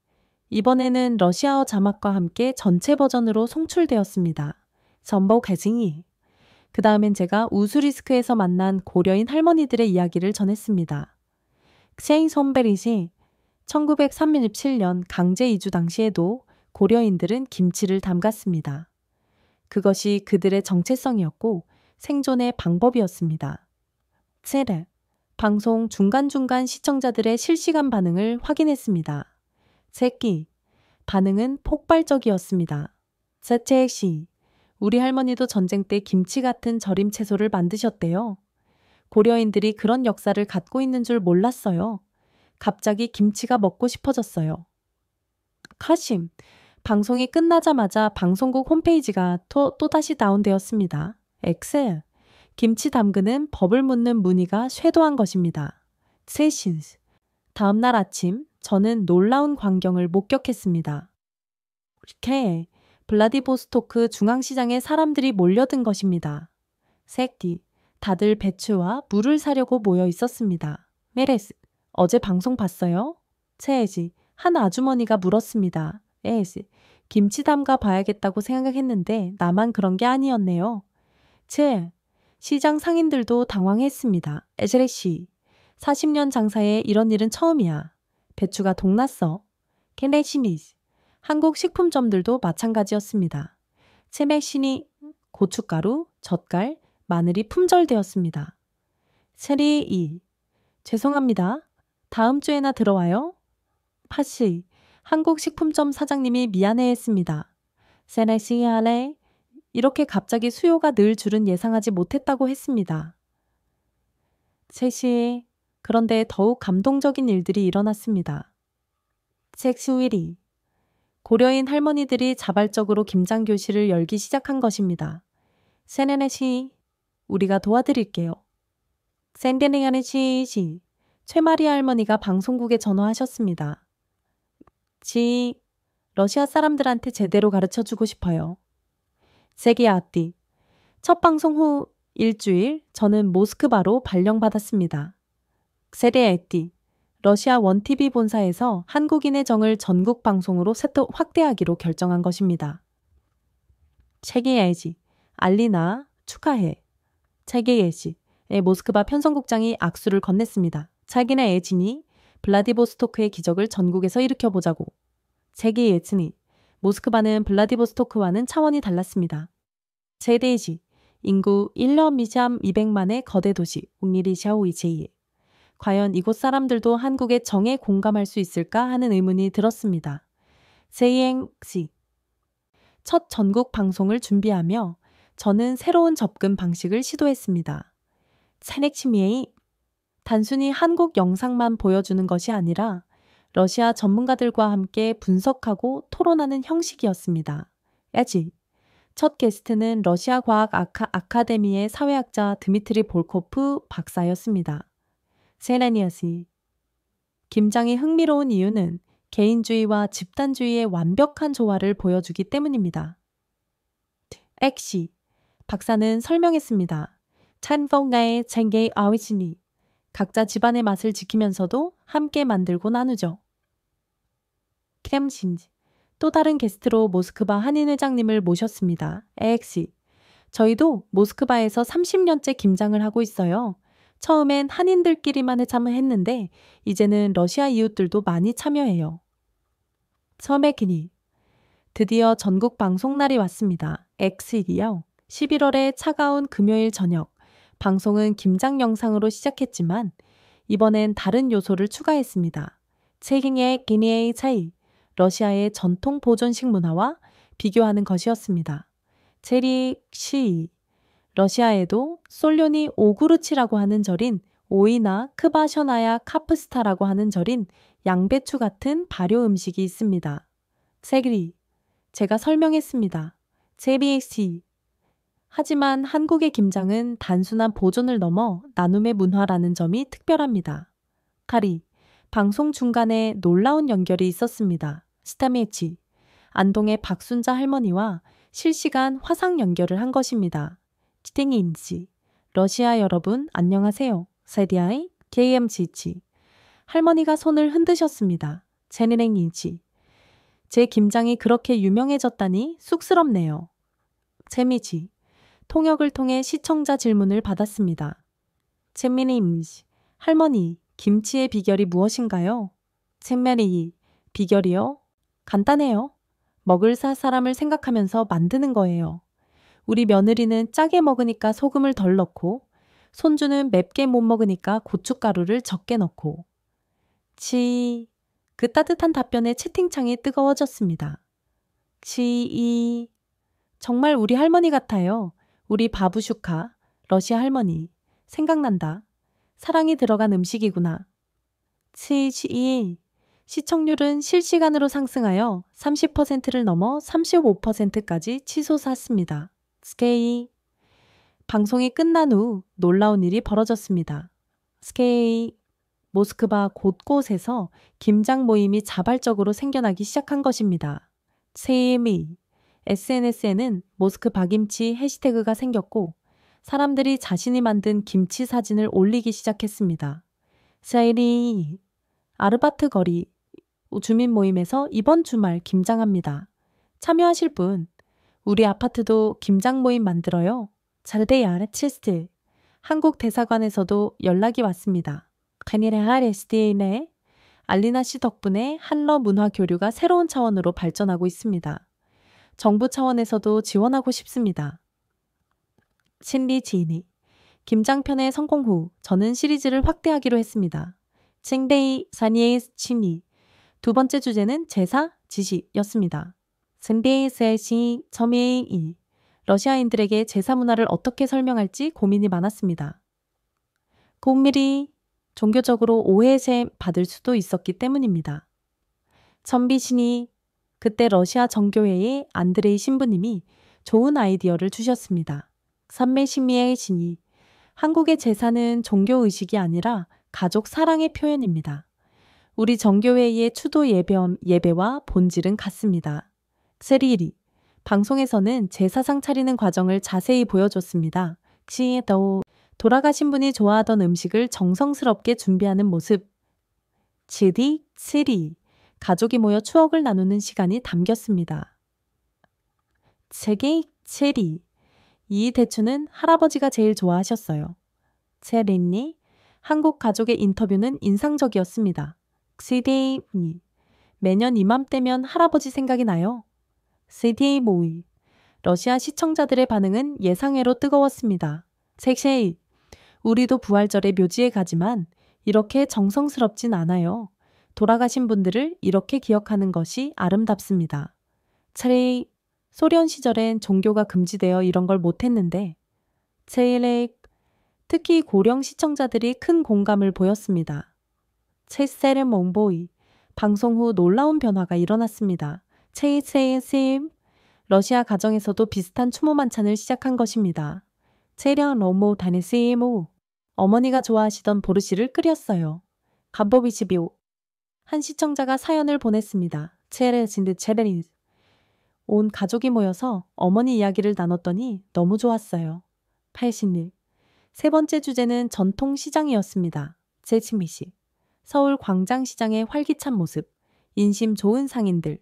이번에는 러시아어 자막과 함께 전체 버전으로 송출되었습니다. 전복 개징이. 그 다음엔 제가 우스리스크에서 만난 고려인 할머니들의 이야기를 전했습니다. 크셰인 손베릿이 1937년 강제 이주 당시에도 고려인들은 김치를 담갔습니다. 그것이 그들의 정체성이었고 생존의 방법이었습니다. 세레. 방송 중간중간 시청자들의 실시간 반응을 확인했습니다. 새끼. 반응은 폭발적이었습니다. 세체액시. 우리 할머니도 전쟁 때 김치 같은 절임 채소를 만드셨대요. 고려인들이 그런 역사를 갖고 있는 줄 몰랐어요. 갑자기 김치가 먹고 싶어졌어요. 카심. 방송이 끝나자마자 방송국 홈페이지가 또다시 다운되었습니다. 엑셀. 김치 담그는 법을 묻는 문의가 쇄도한 것입니다. 세신스. 다음날 아침 저는 놀라운 광경을 목격했습니다. K. 블라디보스토크 중앙시장에 사람들이 몰려든 것입니다. 색디. 다들 배추와 물을 사려고 모여 있었습니다. 메레스. 어제 방송 봤어요? 체에지. 한 아주머니가 물었습니다. 에스. 김치 담가 봐야겠다고 생각했는데 나만 그런 게 아니었네요. 체. 시장 상인들도 당황했습니다. 에즈레시. 40년 장사에 이런 일은 처음이야. 배추가 동났어. 케네시니스. 한국 식품점들도 마찬가지였습니다. 체맥신이 고춧가루, 젓갈, 마늘이 품절되었습니다. 체리 2. 죄송합니다. 다음 주에나 들어와요. 파시. 한국 식품점 사장님이 미안해했습니다. 세네시아레. 이렇게 갑자기 수요가 늘 줄은 예상하지 못했다고 했습니다. 3시. 그런데 더욱 감동적인 일들이 일어났습니다. 섹스윌이. 고려인 할머니들이 자발적으로 김장 교실을 열기 시작한 것입니다. 세네네시. 우리가 도와드릴게요. 샌데네야네시. 최마리아 할머니가 방송국에 전화하셨습니다. 러시아 사람들한테 제대로 가르쳐주고 싶어요. 세기아띠. 첫 방송 후 일주일 저는 모스크바로 발령받았습니다. 세레에띠. 러시아 원TV 본사에서 한국인의 정을 전국 방송으로 확대하기로 결정한 것입니다. 체게예지. 알리나 축하해. 체게예지의 모스크바 편성국장이 악수를 건넸습니다. 자기네 예진이 블라디보스토크의 기적을 전국에서 일으켜보자고. 체게예츠니. 모스크바는 블라디보스토크와는 차원이 달랐습니다. 제데이지. 인구 1년 미잠 200만의 거대 도시 웅리리샤오이제이. 과연 이곳 사람들도 한국의 정에 공감할 수 있을까 하는 의문이 들었습니다. 세이행시. 첫 전국 방송을 준비하며 저는 새로운 접근 방식을 시도했습니다. 세넥치미에이. 단순히 한국 영상만 보여주는 것이 아니라 러시아 전문가들과 함께 분석하고 토론하는 형식이었습니다. 야지. 첫 게스트는 러시아 과학 아카데미의 사회학자 드미트리 볼코프 박사였습니다. 세라니아시. 김장이 흥미로운 이유는 개인주의와 집단주의의 완벽한 조화를 보여주기 때문입니다. 액시. 박사는 설명했습니다. 찬펑가의 쟁게이 아위치니. 각자 집안의 맛을 지키면서도 함께 만들고 나누죠. 크렘신지. 또 다른 게스트로 모스크바 한인회장님을 모셨습니다. 액시. 저희도 모스크바에서 30년째 김장을 하고 있어요. 처음엔 한인들끼리만 참여했는데 이제는 러시아 이웃들도 많이 참여해요. 서메키니. 드디어 전국 방송날이 왔습니다. X일이요. 11월의 차가운 금요일 저녁. 방송은 김장 영상으로 시작했지만 이번엔 다른 요소를 추가했습니다. 체킹의 기니의 차이. 러시아의 전통 보존식 문화와 비교하는 것이었습니다. 체리시. 러시아에도 솔료니 오구르치라고 하는 절인 오이나 크바셔나야 카프스타라고 하는 절인 양배추 같은 발효 음식이 있습니다. 세그리. 제가 설명했습니다. 제비엑시. 하지만 한국의 김장은 단순한 보존을 넘어 나눔의 문화라는 점이 특별합니다. 카리. 방송 중간에 놀라운 연결이 있었습니다. 스타메치. 안동의 박순자 할머니와 실시간 화상 연결을 한 것입니다. 치탱이인지. 러시아 여러분 안녕하세요. 세디아이 KM지치. 할머니가 손을 흔드셨습니다. 제니랭인지. 제 김장이 그렇게 유명해졌다니 쑥스럽네요. 재미지. 통역을 통해 시청자 질문을 받았습니다. 잼미니임지. 할머니, 김치의 비결이 무엇인가요? 잼메리. 비결이요? 간단해요. 먹을 사람을 생각하면서 만드는 거예요. 우리 며느리는 짜게 먹으니까 소금을 덜 넣고, 손주는 맵게 못 먹으니까 고춧가루를 적게 넣고. 그 따뜻한 답변에 채팅창이 뜨거워졌습니다. 정말 우리 할머니 같아요. 우리 바부슈카, 러시아 할머니. 생각난다. 사랑이 들어간 음식이구나. 시청률은 실시간으로 상승하여 30%를 넘어 35%까지 치솟았습니다. 스케이. 방송이 끝난 후 놀라운 일이 벌어졌습니다. 스케이. 모스크바 곳곳에서 김장 모임이 자발적으로 생겨나기 시작한 것입니다. 세미. SNS에는 모스크바 김치 해시태그가 생겼고 사람들이 자신이 만든 김치 사진을 올리기 시작했습니다. 사이리. 아르바트 거리. 주민 모임에서 이번 주말 김장합니다. 참여하실 분. 우리 아파트도 김장 모임 만들어요. 자르데야 치스트. 한국 대사관에서도 연락이 왔습니다. 카니레하레스티네. 알리나 씨 덕분에 한러 문화 교류가 새로운 차원으로 발전하고 있습니다. 정부 차원에서도 지원하고 싶습니다. 신리 지인이. 김장편의 성공 후 저는 시리즈를 확대하기로 했습니다. 칭데이 사니에이 친이. 두 번째 주제는 제사, 지시였습니다. 칭데이 세시 점에이. 러시아인들에게 제사 문화를 어떻게 설명할지 고민이 많았습니다. 고밀이 종교적으로 오해세 받을 수도 있었기 때문입니다. 천비신이 그때 러시아 정교회의 안드레이 신부님이 좋은 아이디어를 주셨습니다. 산매신미의 신이 한국의 제사는 종교의식이 아니라 가족 사랑의 표현입니다. 우리 정교회의 추도 예배와 본질은 같습니다. 세리리 방송에서는 제사상 차리는 과정을 자세히 보여줬습니다. 시에도 돌아가신 분이 좋아하던 음식을 정성스럽게 준비하는 모습. 치디, 치리 가족이 모여 추억을 나누는 시간이 담겼습니다. 체게, 체리 이 대추는 할아버지가 제일 좋아하셨어요. 체리니 한국 가족의 인터뷰는 인상적이었습니다. 시데이니 매년 이맘때면 할아버지 생각이 나요. 시데이 모이 러시아 시청자들의 반응은 예상외로 뜨거웠습니다. 섹시이 우리도 부활절에 묘지에 가지만 이렇게 정성스럽진 않아요. 돌아가신 분들을 이렇게 기억하는 것이 아름답습니다. 차라리 소련 시절엔 종교가 금지되어 이런 걸 못했는데 체일렉 특히 고령 시청자들이 큰 공감을 보였습니다. 체세르 몽보이 방송 후 놀라운 변화가 일어났습니다. 체이체이심 러시아 가정에서도 비슷한 추모 만찬을 시작한 것입니다. 체량 러모 다네시모 어머니가 좋아하시던 보르시를 끓였어요. 간보비시비오 한 시청자가 사연을 보냈습니다. 체레진드 체레니 온 가족이 모여서 어머니 이야기를 나눴더니 너무 좋았어요. 80일 세 번째 주제는 전통 시장이었습니다. 제치미시 서울 광장시장의 활기찬 모습, 인심 좋은 상인들,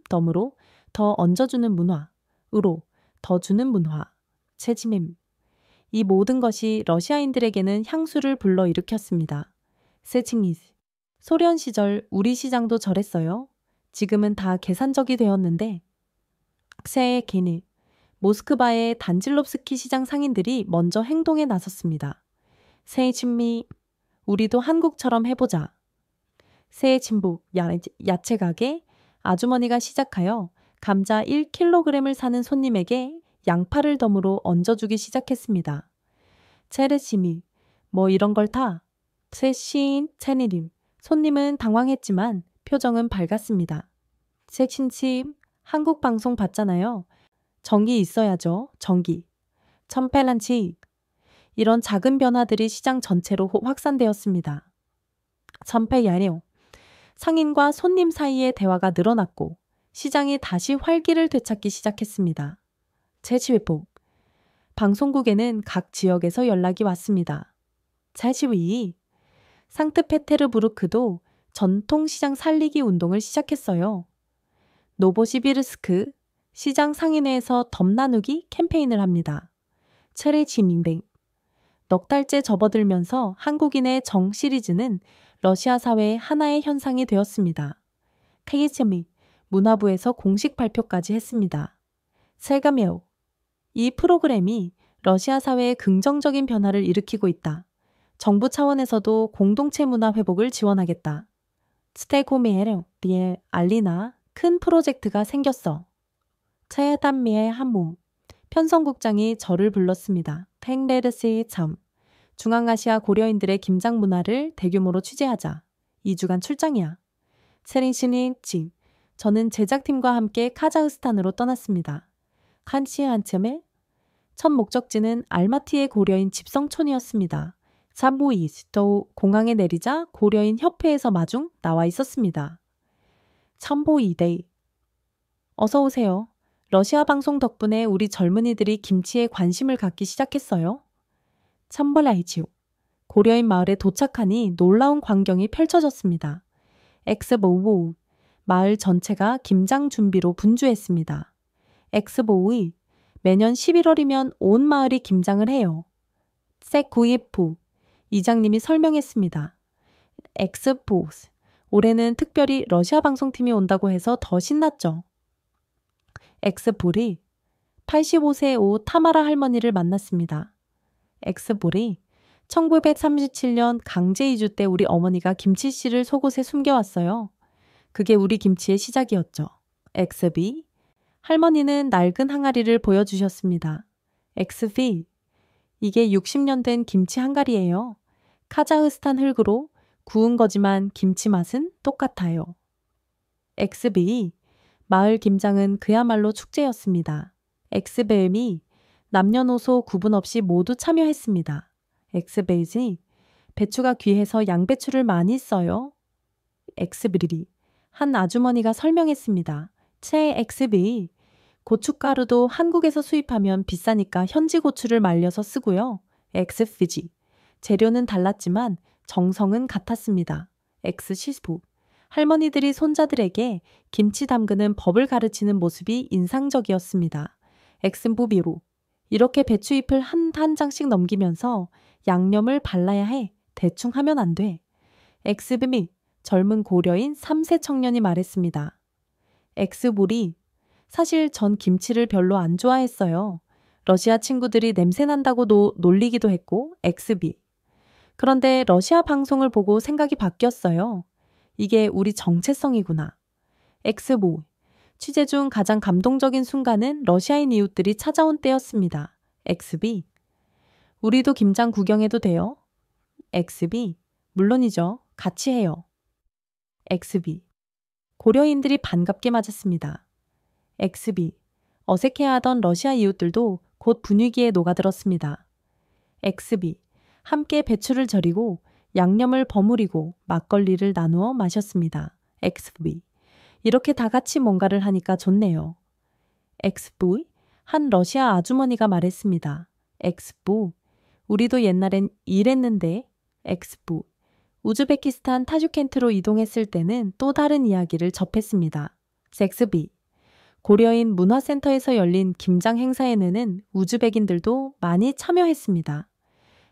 덤으로 더 얹어주는 문화, 으로 더 주는 문화, 체지밈. 이 모든 것이 러시아인들에게는 향수를 불러일으켰습니다. 세칭이즈. 소련 시절 우리 시장도 저랬어요. 지금은 다 계산적이 되었는데 세의 개니 모스크바의 단질롭스키 시장 상인들이 먼저 행동에 나섰습니다. 세의 친미 우리도 한국처럼 해보자. 세의 친북 야채 가게 아주머니가 시작하여 감자 1kg을 사는 손님에게 양파를 덤으로 얹어주기 시작했습니다. 체르시미 뭐 이런 걸 다. 세신 체니림 손님은 당황했지만 표정은 밝았습니다. 섹신침 한국 방송 봤잖아요. 전기 있어야죠. 전기. 천펠란치 이런 작은 변화들이 시장 전체로 확산되었습니다. 천펠야뇨 상인과 손님 사이의 대화가 늘어났고 시장이 다시 활기를 되찾기 시작했습니다. 제치회복 방송국에는 각 지역에서 연락이 왔습니다. 제치위 상트페테르부르크도 전통시장 살리기 운동을 시작했어요. 노보시비르스크 시장 상인회에서 덤 나누기 캠페인을 합니다. 체레치밍뱅 넉 달째 접어들면서 한국인의 정 시리즈는 러시아 사회의 하나의 현상이 되었습니다. 케이체미 문화부에서 공식 발표까지 했습니다. 셀가메오 이 프로그램이 러시아 사회에 긍정적인 변화를 일으키고 있다. 정부 차원에서도 공동체 문화 회복을 지원하겠다. 스테고미에르 비에 알리나 큰 프로젝트가 생겼어. 체단미의 한몸 편성국장이 저를 불렀습니다. 팽레르시 참 중앙아시아 고려인들의 김장 문화를 대규모로 취재하자. 2주간 출장이야. 세린신이 지 저는 제작팀과 함께 카자흐스탄으로 떠났습니다. 칸시한쯤에 첫 목적지는 알마티의 고려인 집성촌이었습니다. 참보이스도 공항에 내리자 고려인 협회에서 마중 나와 있었습니다. 참보이데이 어서 오세요. 러시아 방송 덕분에 우리 젊은이들이 김치에 관심을 갖기 시작했어요. 참벌라이치오 고려인 마을에 도착하니 놀라운 광경이 펼쳐졌습니다. 엑스보우 마을 전체가 김장 준비로 분주했습니다. 엑스보우이 매년 11월이면 온 마을이 김장을 해요. 세구이프 이장님이 설명했습니다. 엑스보스 올해는 특별히 러시아 방송팀이 온다고 해서 더 신났죠. 엑스볼이 85세 오 타마라 할머니를 만났습니다. 엑스볼이 1937년 강제 이주 때 우리 어머니가 김치씨를 속옷에 숨겨왔어요. 그게 우리 김치의 시작이었죠. 엑스비 할머니는 낡은 항아리를 보여주셨습니다. 엑스비 이게 60년 된 김치 항아리예요. 카자흐스탄 흙으로 구운 거지만 김치 맛은 똑같아요. XB 마을 김장은 그야말로 축제였습니다. 엑스베음이 남녀노소 구분 없이 모두 참여했습니다. 엑스베이지 배추가 귀해서 양배추를 많이 써요. 엑스브리리 한 아주머니가 설명했습니다. 채 엑스비 고춧가루도 한국에서 수입하면 비싸니까 현지 고추를 말려서 쓰고요. 엑스피지 재료는 달랐지만 정성은 같았습니다. 엑스시스부 할머니들이 손자들에게 김치 담그는 법을 가르치는 모습이 인상적이었습니다. 엑스부비로 이렇게 배추잎을 한 장씩 넘기면서 양념을 발라야 해. 대충 하면 안 돼. 엑스비미 젊은 고려인 3세 청년이 말했습니다. 엑스볼이 사실 전 김치를 별로 안 좋아했어요. 러시아 친구들이 냄새난다고 놀리기도 했고 엑스비. 그런데 러시아 방송을 보고 생각이 바뀌었어요. 이게 우리 정체성이구나. 엑스보. 취재 중 가장 감동적인 순간은 러시아인 이웃들이 찾아온 때였습니다. 엑스비. 우리도 김장 구경해도 돼요? 엑스비. 물론이죠. 같이 해요. 엑스비. 고려인들이 반갑게 맞았습니다. 엑스비. 어색해하던 러시아 이웃들도 곧 분위기에 녹아들었습니다. 엑스비. 함께 배추를 절이고 양념을 버무리고 막걸리를 나누어 마셨습니다. 엑스비. 이렇게 다 같이 뭔가를 하니까 좋네요. 엑스부. 한 러시아 아주머니가 말했습니다. 엑스부. 우리도 옛날엔 이랬는데. 엑스부. 우즈베키스탄 타슈켄트로 이동했을 때는 또 다른 이야기를 접했습니다. 섹스비. 고려인 문화센터에서 열린 김장 행사에는 우즈벡인들도 많이 참여했습니다.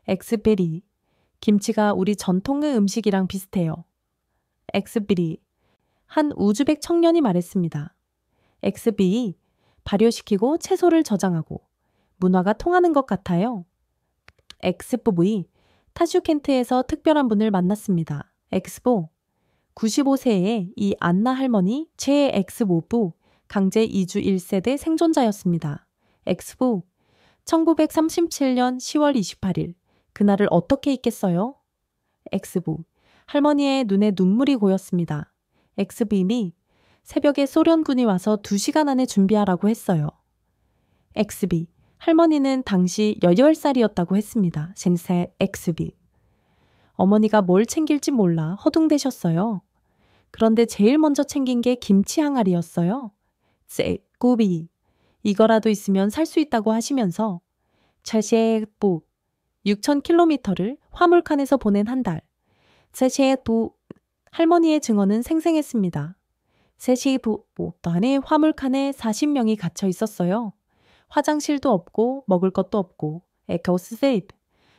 엑스베리. 김치가 우리 전통의 음식이랑 비슷해요. 엑스비리. 한 우즈벡 청년이 말했습니다. 엑스비. 발효시키고 채소를 저장하고 문화가 통하는 것 같아요. 엑스부부이. 타슈켄트에서 특별한 분을 만났습니다. 엑스보. 95세의 이 안나 할머니 제 엑스모부 강제 이주 1세대 생존자였습니다. 엑스보. 1937년 10월 28일. 그날을 어떻게 잊겠어요? 엑스보. 할머니의 눈에 눈물이 고였습니다. 엑스비미. 새벽에 소련군이 와서 2시간 안에 준비하라고 했어요. 엑스비. 할머니는 당시 18살이었다고 했습니다. 센세 엑스비. 어머니가 뭘 챙길지 몰라 허둥대셨어요. 그런데 제일 먼저 챙긴 게 김치 항아리였어요. 쎄꾸비. 이거라도 있으면 살 수 있다고 하시면서 차셰부 6,000km를 화물칸에서 보낸 한 달. 세시부 할머니의 증언은 생생했습니다. 세시부 안에 화물칸에 40명이 갇혀 있었어요. 화장실도 없고 먹을 것도 없고 에코스세이브.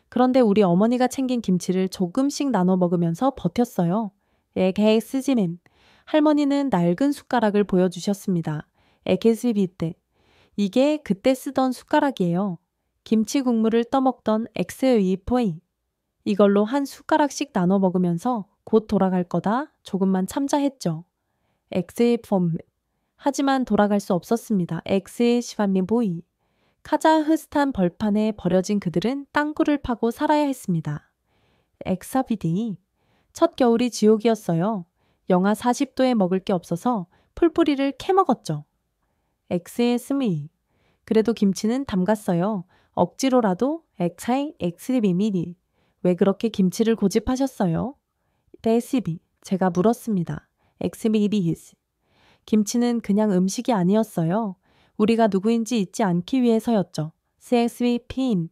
그런데 우리 어머니가 챙긴 김치를 조금씩 나눠 먹으면서 버텼어요. 에게스지맨. 할머니는 낡은 숟가락을 보여주셨습니다. 에게스비때. 이게 그때 쓰던 숟가락이에요. 김치 국물을 떠먹던 엑스의 포이. 이걸로 한 숟가락씩 나눠 먹으면서 곧 돌아갈 거다 조금만 참자 했죠. 엑스의 폼. 하지만 돌아갈 수 없었습니다. 엑스의 시반민 보이. 카자흐스탄 벌판에 버려진 그들은 땅굴을 파고 살아야 했습니다. 엑사비디. 첫 겨울이 지옥이었어요. 영하 40도에 먹을 게 없어서 풀뿌리를 캐먹었죠. 엑스의 스미. 그래도 김치는 담갔어요. 억지로라도 엑사이 엑스비미니. 왜 그렇게 김치를 고집하셨어요? 데시비. 제가 물었습니다. 엑스미비히스. 김치는 그냥 음식이 아니었어요. 우리가 누구인지 잊지 않기 위해서였죠. CXVP인.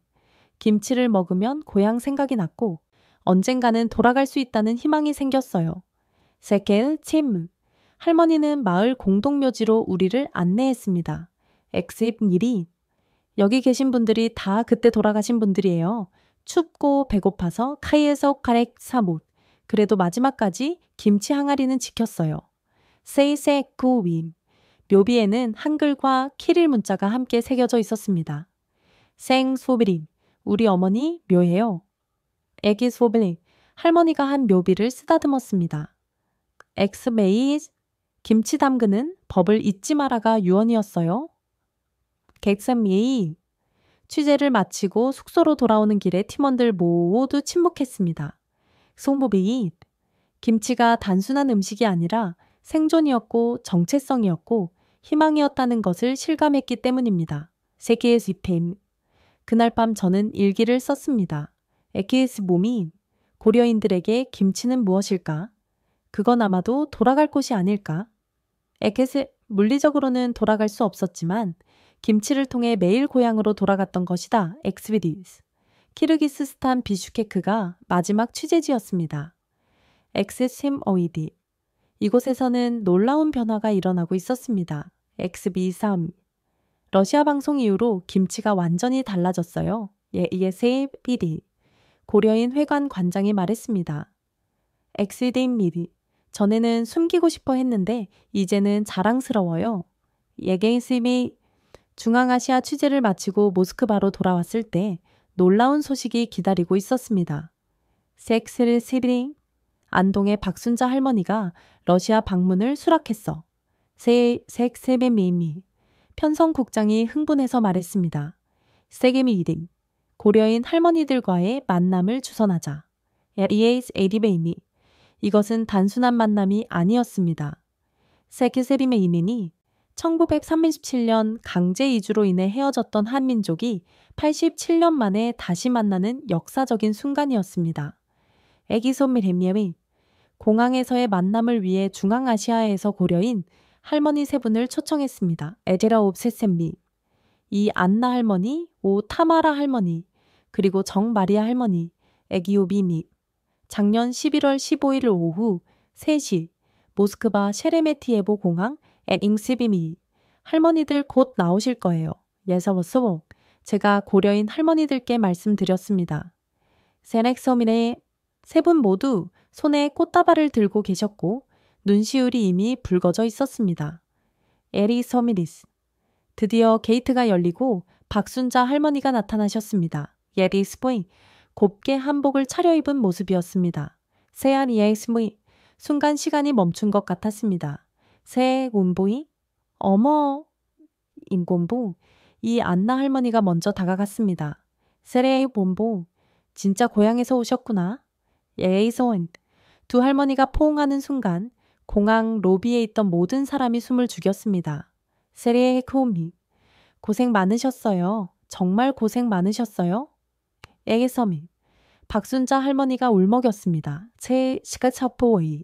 김치를 먹으면 고향 생각이 났고 언젠가는 돌아갈 수 있다는 희망이 생겼어요. 세켈 침. 할머니는 마을 공동묘지로 우리를 안내했습니다. 엑스입일이. 여기 계신 분들이 다 그때 돌아가신 분들이에요. 춥고 배고파서 카이에서 카렉 사못. 그래도 마지막까지 김치 항아리는 지켰어요. 세이세쿠윈. 묘비에는 한글과 키릴 문자가 함께 새겨져 있었습니다. 생소비림. 우리 어머니 묘예요. 애기소빌. 할머니가 한 묘비를 쓰다듬었습니다. 엑스메이즈. 김치 담그는 법을 잊지 마라가 유언이었어요. 객삼미이. 취재를 마치고 숙소로 돌아오는 길에 팀원들 모두 침묵했습니다. 송보비 김치가 단순한 음식이 아니라 생존이었고 정체성이었고 희망이었다는 것을 실감했기 때문입니다. 세계에서 팸 그날 밤 저는 일기를 썼습니다. 에키스 몸이 고려인들에게 김치는 무엇일까? 그건 아마도 돌아갈 곳이 아닐까? 에켓스 물리적으로는 돌아갈 수 없었지만 김치를 통해 매일 고향으로 돌아갔던 것이다. 엑스비디스. 키르기스스탄 비슈케크가 마지막 취재지였습니다. 엑스심 어이디. 이곳에서는 놀라운 변화가 일어나고 있었습니다. 엑스비3. 러시아 방송 이후로 김치가 완전히 달라졌어요. 예세비디. 고려인 회관 관장이 말했습니다. 엑스딘 미디. 전에는 숨기고 싶어 했는데 이제는 자랑스러워요. 예게인스미 중앙아시아 취재를 마치고 모스크바로 돌아왔을 때 놀라운 소식이 기다리고 있었습니다. 섹스를 시브링 안동의 박순자 할머니가 러시아 방문을 수락했어. 섹세베 미미 편성국장이 흥분해서 말했습니다. 세게미 이딩 고려인 할머니들과의 만남을 주선하자. 에리에이스 에디베이미 이것은 단순한 만남이 아니었습니다. 세키세림의 이민이 1937년 강제 이주로 인해 헤어졌던 한민족이 87년 만에 다시 만나는 역사적인 순간이었습니다. 에기소미레미엠이 공항에서의 만남을 위해 중앙아시아에서 고려인 할머니 세 분을 초청했습니다. 에제라 옵세셈미, 이 안나 할머니, 오 타마라 할머니, 그리고 정마리아 할머니, 에기오비미. 작년 11월 15일 오후 3시 모스크바 셰레메티에보 공항 앤잉스비미 할머니들 곧 나오실 거예요. 예서워서 제가 고려인 할머니들께 말씀드렸습니다. 세넥서민의 세 분 모두 손에 꽃다발을 들고 계셨고 눈시울이 이미 붉어져 있었습니다. 에리 서미리스 드디어 게이트가 열리고 박순자 할머니가 나타나셨습니다. 예리 스포이 곱게 한복을 차려입은 모습이었습니다. 세아리의 스무이 순간 시간이 멈춘 것 같았습니다. 세 곤보이 어머 인곤보 이 안나 할머니가 먼저 다가갔습니다. 세레이 본보 진짜 고향에서 오셨구나. 예이소원 두 할머니가 포옹하는 순간 공항 로비에 있던 모든 사람이 숨을 죽였습니다. 세레이 코미 고생 많으셨어요. 정말 고생 많으셨어요. 에게서미 박순자 할머니가 울먹였습니다. 제 시가차포이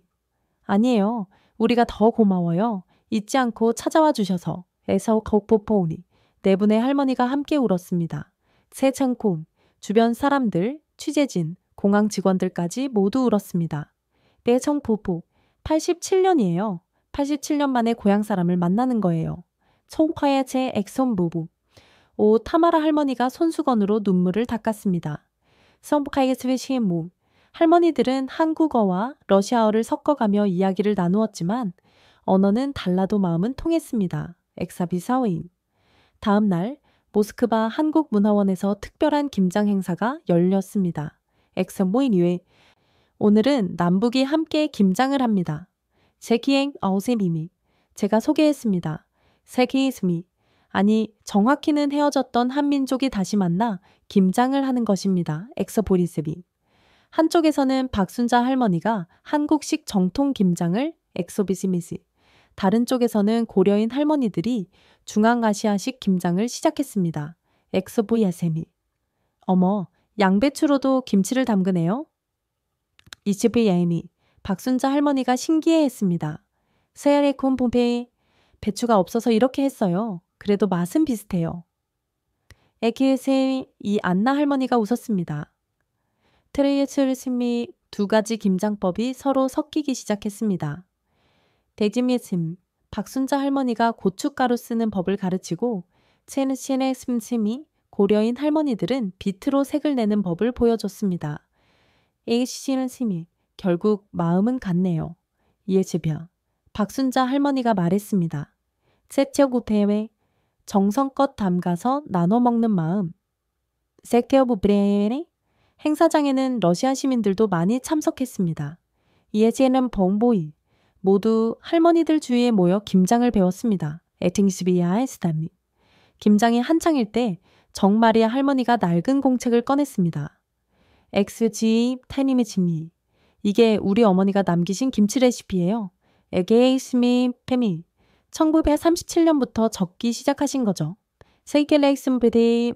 아니에요. 우리가 더 고마워요. 잊지 않고 찾아와 주셔서. 에서 거포포우니 네 분의 할머니가 함께 울었습니다. 세창콘 주변 사람들, 취재진, 공항 직원들까지 모두 울었습니다. 빼청포포 87년이에요. 87년 만에 고향 사람을 만나는 거예요. 총화의 제 엑손부부 오 타마라 할머니가 손수건으로 눈물을 닦았습니다. 성북하이스의 시엠모 할머니들은 한국어와 러시아어를 섞어가며 이야기를 나누었지만 언어는 달라도 마음은 통했습니다. 엑사비사웨인 다음 날 모스크바 한국문화원에서 특별한 김장 행사가 열렸습니다. 엑선모인 이외 오늘은 남북이 함께 김장을 합니다. 제키행 아우세미미 제가 소개했습니다. 세키이스미 아니 정확히는 헤어졌던 한민족이 다시 만나 김장을 하는 것입니다. 엑서보리스비 한쪽에서는 박순자 할머니가 한국식 정통 김장을 엑소비시미시 다른 쪽에서는 고려인 할머니들이 중앙아시아식 김장을 시작했습니다. 엑소보야세미 어머 양배추로도 김치를 담그네요. 이치브야이미 박순자 할머니가 신기해했습니다. 세아레콘 폼페이 배추가 없어서 이렇게 했어요. 그래도 맛은 비슷해요. 에키에세 이 안나 할머니가 웃었습니다. 트레이츠르심이 두 가지 김장법이 서로 섞이기 시작했습니다. 대지미심 박순자 할머니가 고춧가루 쓰는 법을 가르치고 체르신의 심심이 고려인 할머니들은 비트로 색을 내는 법을 보여줬습니다. 에이시는 심이 결국 마음은 같네요. 이에즈벼 박순자 할머니가 말했습니다. 세티어구페에 정성껏 담가서 나눠 먹는 마음. 세티어부브레에 행사장에는 러시아 시민들도 많이 참석했습니다. 이에제는 봉보이 모두 할머니들 주위에 모여 김장을 배웠습니다. 에팅스비야의 스타미 김장이 한창일 때 정마리아 할머니가 낡은 공책을 꺼냈습니다. 엑스지 타니미치미 이게 우리 어머니가 남기신 김치 레시피예요. 에게이스미 페미. 1937년부터 적기 시작하신 거죠. 세이켈레이슨브디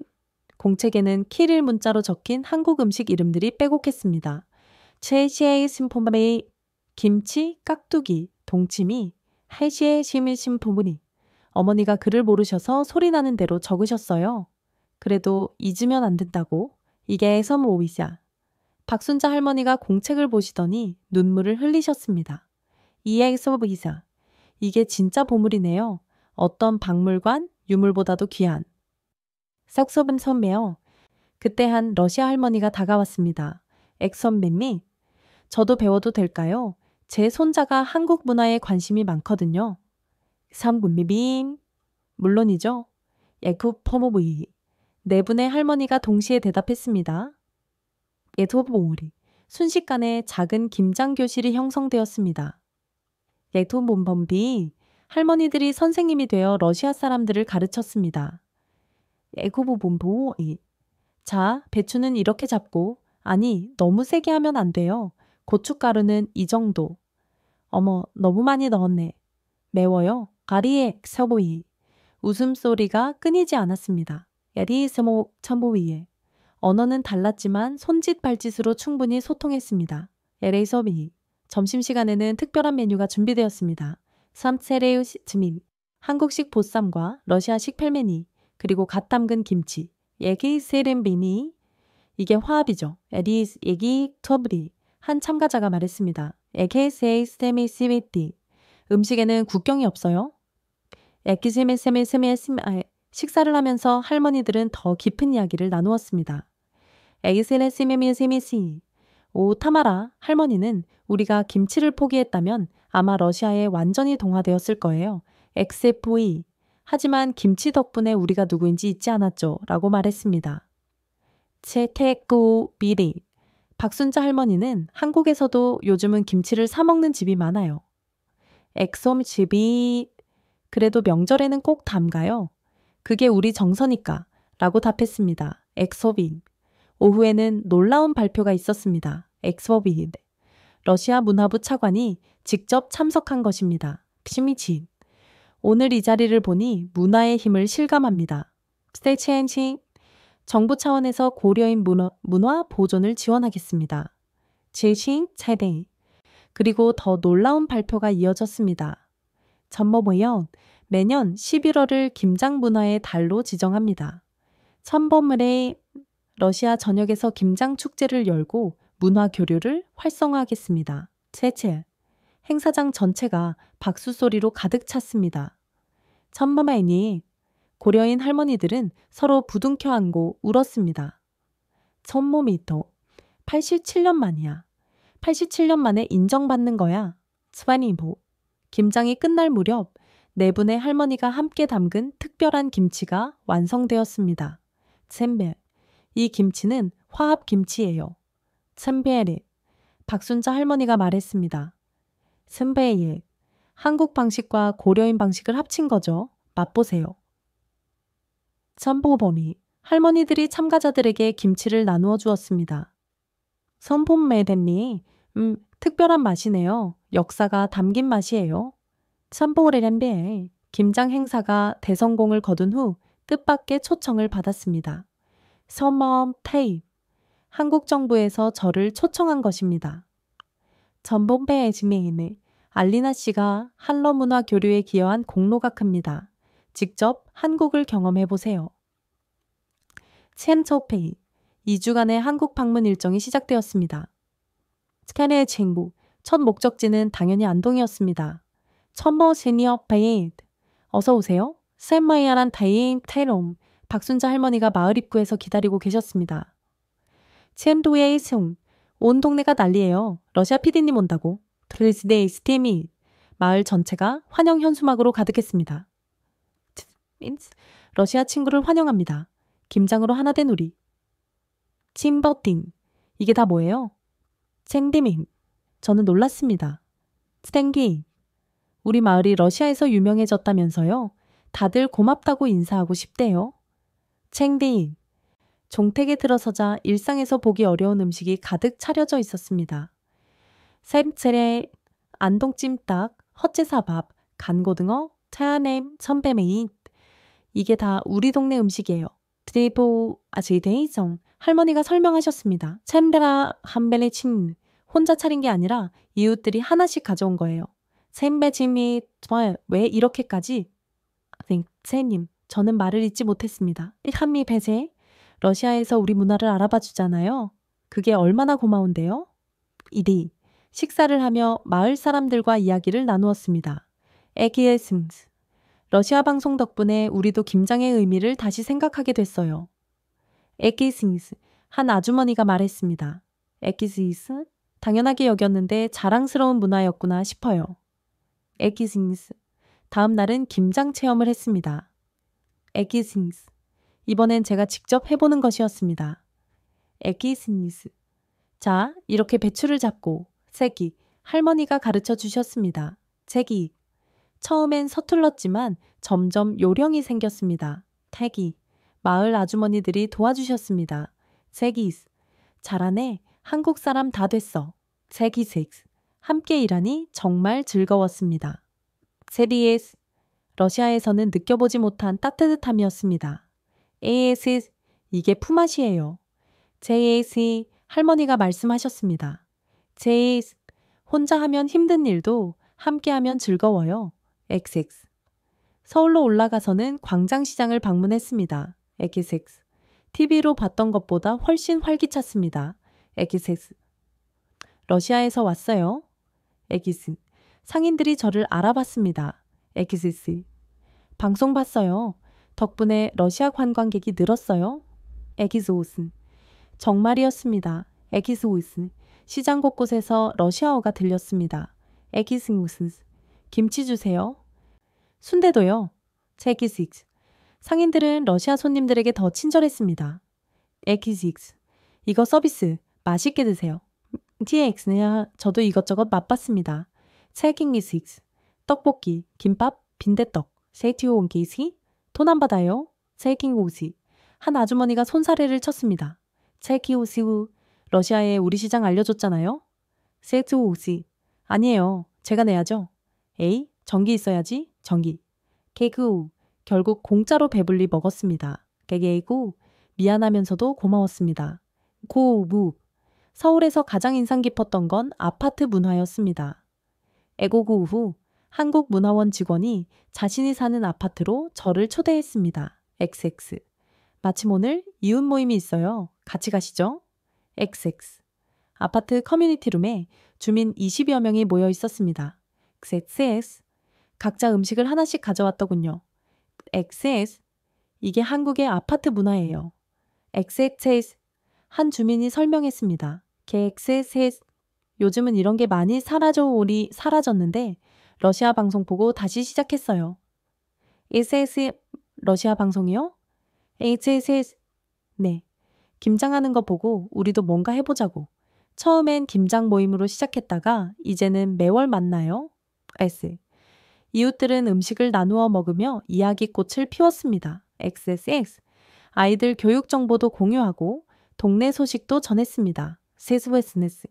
공책에는 키릴 문자로 적힌 한국 음식 이름들이 빼곡했습니다. 최시의 심포메이 김치, 깍두기, 동치미, 해시의 심일 심포무니. 어머니가 글을 모르셔서 소리나는 대로 적으셨어요. 그래도 잊으면 안 된다고. 이게 섬오이자. 박순자 할머니가 공책을 보시더니 눈물을 흘리셨습니다. 이에 섬오이자. 이게 진짜 보물이네요. 어떤 박물관, 유물보다도 귀한. 썩소금 선배요. 그때 한 러시아 할머니가 다가왔습니다. 엑선배미. 저도 배워도 될까요? 제 손자가 한국 문화에 관심이 많거든요. 삼군미빔. 물론이죠. 에쿠퍼모브이. 네 분의 할머니가 동시에 대답했습니다. 예토보우리. 순식간에 작은 김장 교실이 형성되었습니다. 예토몬범비. 할머니들이 선생님이 되어 러시아 사람들을 가르쳤습니다. 예고보본보이. 자, 배추는 이렇게 잡고, 아니, 너무 세게 하면 안 돼요. 고춧가루는 이 정도. 어머, 너무 많이 넣었네. 매워요. 가리에 서보이. 웃음소리가 끊이지 않았습니다. 야리스모 참보이에. 언어는 달랐지만 손짓 발짓으로 충분히 소통했습니다. 에레이서비. 점심시간에는 특별한 메뉴가 준비되었습니다. 삼세레우 시츠민. 한국식 보쌈과 러시아식 펠메니. 그리고 갓 담근 김치. 얘기 세렘비니. 이게 화합이죠. 에리스 얘기 터브리. 한 참가자가 말했습니다. 에케세이 스테미 시베티. 음식에는 국경이 없어요. 식사를 하면서 할머니들은 더 깊은 이야기를 나누었습니다. 에이세레시메미세미시. 오 타마라, 할머니는 우리가 김치를 포기했다면 아마 러시아에 완전히 동화되었을 거예요. 엑세포이. 하지만 김치 덕분에 우리가 누구인지 잊지 않았죠. 라고 말했습니다. 채테꾸 비리. 박순자 할머니는 한국에서도 요즘은 김치를 사 먹는 집이 많아요. 엑솜 집이 그래도 명절에는 꼭 담가요. 그게 우리 정서니까 라고 답했습니다. 엑소빈. 오후에는 놀라운 발표가 있었습니다. 엑소빈. 러시아 문화부 차관이 직접 참석한 것입니다. 시미치. 오늘 이 자리를 보니 문화의 힘을 실감합니다. 스테이치엔칭. 정부 차원에서 고려인 문화 보존을 지원하겠습니다. 제싱 차대. 그리고 더 놀라운 발표가 이어졌습니다. 전모모연 매년 11월을 김장 문화의 달로 지정합니다. 천범을의 러시아 전역에서 김장 축제를 열고 문화 교류를 활성화하겠습니다. 채채. 행사장 전체가 박수 소리로 가득 찼습니다. 천범아이니 고려인 할머니들은 서로 부둥켜 안고 울었습니다. 천모미토. 87년 만이야. 87년 만에 인정받는 거야. 스와니보. 김장이 끝날 무렵 네 분의 할머니가 함께 담근 특별한 김치가 완성되었습니다. 쳔벨. 이 김치는 화합 김치예요. 쳔벨에. 박순자 할머니가 말했습니다. 쳔벨에. 한국 방식과 고려인 방식을 합친 거죠. 맛보세요. 선보범이. 할머니들이 참가자들에게 김치를 나누어 주었습니다. 선폼메덴니. 특별한 맛이네요. 역사가 담긴 맛이에요. 선보레렌베. 김장 행사가 대성공을 거둔 후 뜻밖의 초청을 받았습니다. 서멈 테입. 한국 정부에서 저를 초청한 것입니다. 전범배의 지메이네. 알리나 씨가 한러 문화 교류에 기여한 공로가 큽니다. 직접 한국을 경험해 보세요. 첸초페이. 2주간의 한국 방문 일정이 시작되었습니다. 스카네의 칭부. 첫 목적지는 당연히 안동이었습니다. 첨버 시니어 페이드. 어서 오세요. 샘마이아란 다이인 테롬. 박순자 할머니가 마을 입구에서 기다리고 계셨습니다. 첸도의 숭. 온 동네가 난리예요. 러시아 PD님 온다고. 트레스데이 스티미. 마을 전체가 환영 현수막으로 가득했습니다. 러시아 친구를 환영합니다. 김장으로 하나 된 우리. 침버팅. 이게 다 뭐예요? 챙디밍. 저는 놀랐습니다. 스탱기. 우리 마을이 러시아에서 유명해졌다면서요. 다들 고맙다고 인사하고 싶대요. 챙디잉. 종택에 들어서자 일상에서 보기 어려운 음식이 가득 차려져 있었습니다. 샘체레, 안동찜닭, 헛제사밥, 간고등어, 차야냄, 선배메인. 이게 다 우리 동네 음식이에요. 드레이보 아지데이정 할머니가 설명하셨습니다. 챔베라 한벨레 친 혼자 차린 게 아니라 이웃들이 하나씩 가져온 거예요. 샘베짐이 정말 왜 이렇게까지? 쌤님, 저는 말을 잇지 못했습니다. 한미 배세 러시아에서 우리 문화를 알아봐 주잖아요. 그게 얼마나 고마운데요? 이디 식사를 하며 마을 사람들과 이야기를 나누었습니다. 에기에스무스 러시아 방송 덕분에 우리도 김장의 의미를 다시 생각하게 됐어요. 에기스무스 한 아주머니가 말했습니다. 에기스무스 당연하게 여겼는데 자랑스러운 문화였구나 싶어요. 에기스무스 다음 날은 김장 체험을 했습니다. 에기스무스 이번엔 제가 직접 해보는 것이었습니다. 에기스무스 자, 이렇게 배추를 잡고 세기 할머니가 가르쳐 주셨습니다. 세기 처음엔 서툴렀지만 점점 요령이 생겼습니다. 태기 마을 아주머니들이 도와주셨습니다. 세기스 잘하네. 한국 사람 다 됐어. 세기섹스 함께 일하니 정말 즐거웠습니다. 세리에스 러시아에서는 느껴보지 못한 따뜻함이었습니다. AS 이게 품앗이에요. JS 할머니가 말씀하셨습니다. JS 혼자 하면 힘든 일도 함께 하면 즐거워요. XX 서울로 올라가서는 광장시장을 방문했습니다. XX TV로 봤던 것보다 훨씬 활기찼습니다. XX 러시아에서 왔어요. XX 상인들이 저를 알아봤습니다. XX 방송 봤어요. 덕분에 러시아 관광객이 늘었어요. 에기스오슨 정말이었습니다. 에기스오슨 시장 곳곳에서 러시아어가 들렸습니다. 에기스오슨 김치 주세요. 순대도요. 체기식스 상인들은 러시아 손님들에게 더 친절했습니다. 에기식스 이거 서비스 맛있게 드세요. TX는 저도 이것저것 맛봤습니다. 체킹이식스 떡볶이, 김밥, 빈대떡, 세티오 온게이시 돈 안 받아요. 체킹오시 한 아주머니가 손사래를 쳤습니다. 체키오시우 러시아에 우리 시장 알려줬잖아요. 세트오시 아니에요. 제가 내야죠. 에이 전기 있어야지. 전기. 케이크우 결국 공짜로 배불리 먹었습니다. 개개이고 미안하면서도 고마웠습니다. 고우 서울에서 가장 인상 깊었던 건 아파트 문화였습니다. 애고구 후 한국문화원 직원이 자신이 사는 아파트로 저를 초대했습니다. XX 마침 오늘 이웃 모임이 있어요. 같이 가시죠. XX 아파트 커뮤니티룸에 주민 20여 명이 모여 있었습니다. XX 각자 음식을 하나씩 가져왔더군요. XX 이게 한국의 아파트 문화예요. XX 한 주민이 설명했습니다. XX 요즘은 이런 게 많이 사라졌는데 러시아 방송 보고 다시 시작했어요. SS 러시아 방송이요? HSS 네. 김장하는 거 보고 우리도 뭔가 해보자고. 처음엔 김장 모임으로 시작했다가 이제는 매월 만나요. S 이웃들은 음식을 나누어 먹으며 이야기꽃을 피웠습니다. XSX 아이들 교육 정보도 공유하고 동네 소식도 전했습니다. 세스웨스네스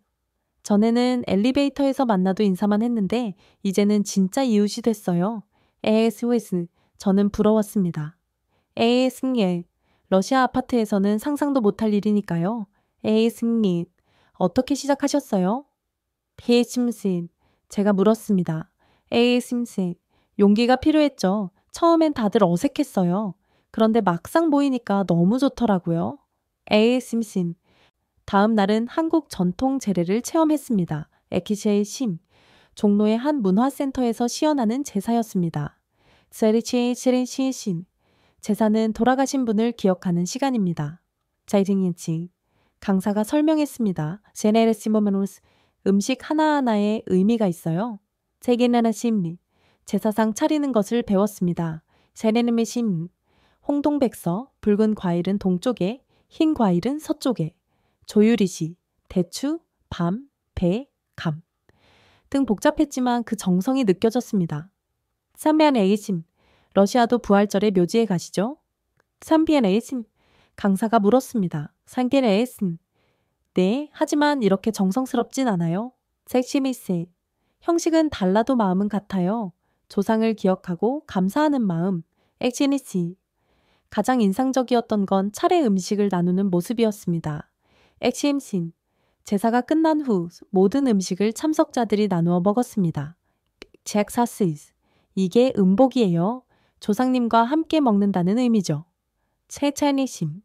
전에는 엘리베이터에서 만나도 인사만 했는데 이제는 진짜 이웃이 됐어요. ASOS 저는 부러웠습니다. AS승예 러시아 아파트에서는 상상도 못할 일이니까요. AS승리 어떻게 시작하셨어요? PHM신 제가 물었습니다. ASM신 용기가 필요했죠. 처음엔 다들 어색했어요. 그런데 막상 모이니까 너무 좋더라고요. ASM신 다음 날은 한국 전통 재래를 체험했습니다. 에키시의 심 종로의 한 문화센터에서 시연하는 제사였습니다. 세리치의 시신 제사는 돌아가신 분을 기억하는 시간입니다. 자이징인칭 강사가 설명했습니다. 제네레시모메노스 음식 하나하나에 의미가 있어요. 제게나나심 제사상 차리는 것을 배웠습니다. 제네르메심 홍동백서 붉은 과일은 동쪽에 흰 과일은 서쪽에 조유리시, 대추, 밤, 배, 감 등 복잡했지만 그 정성이 느껴졌습니다. 삼비안 에이심 러시아도 부활절에 묘지에 가시죠? 삼비안 에이심 강사가 물었습니다. 상비안 에이심 네, 하지만 이렇게 정성스럽진 않아요. 섹시미스. 형식은 달라도 마음은 같아요. 조상을 기억하고 감사하는 마음. 액시니시. 가장 인상적이었던 건 차례 음식을 나누는 모습이었습니다. 액시임신. 제사가 끝난 후 모든 음식을 참석자들이 나누어 먹었습니다. 잭사스이스. 이게 음복이에요. 조상님과 함께 먹는다는 의미죠. 채차니심.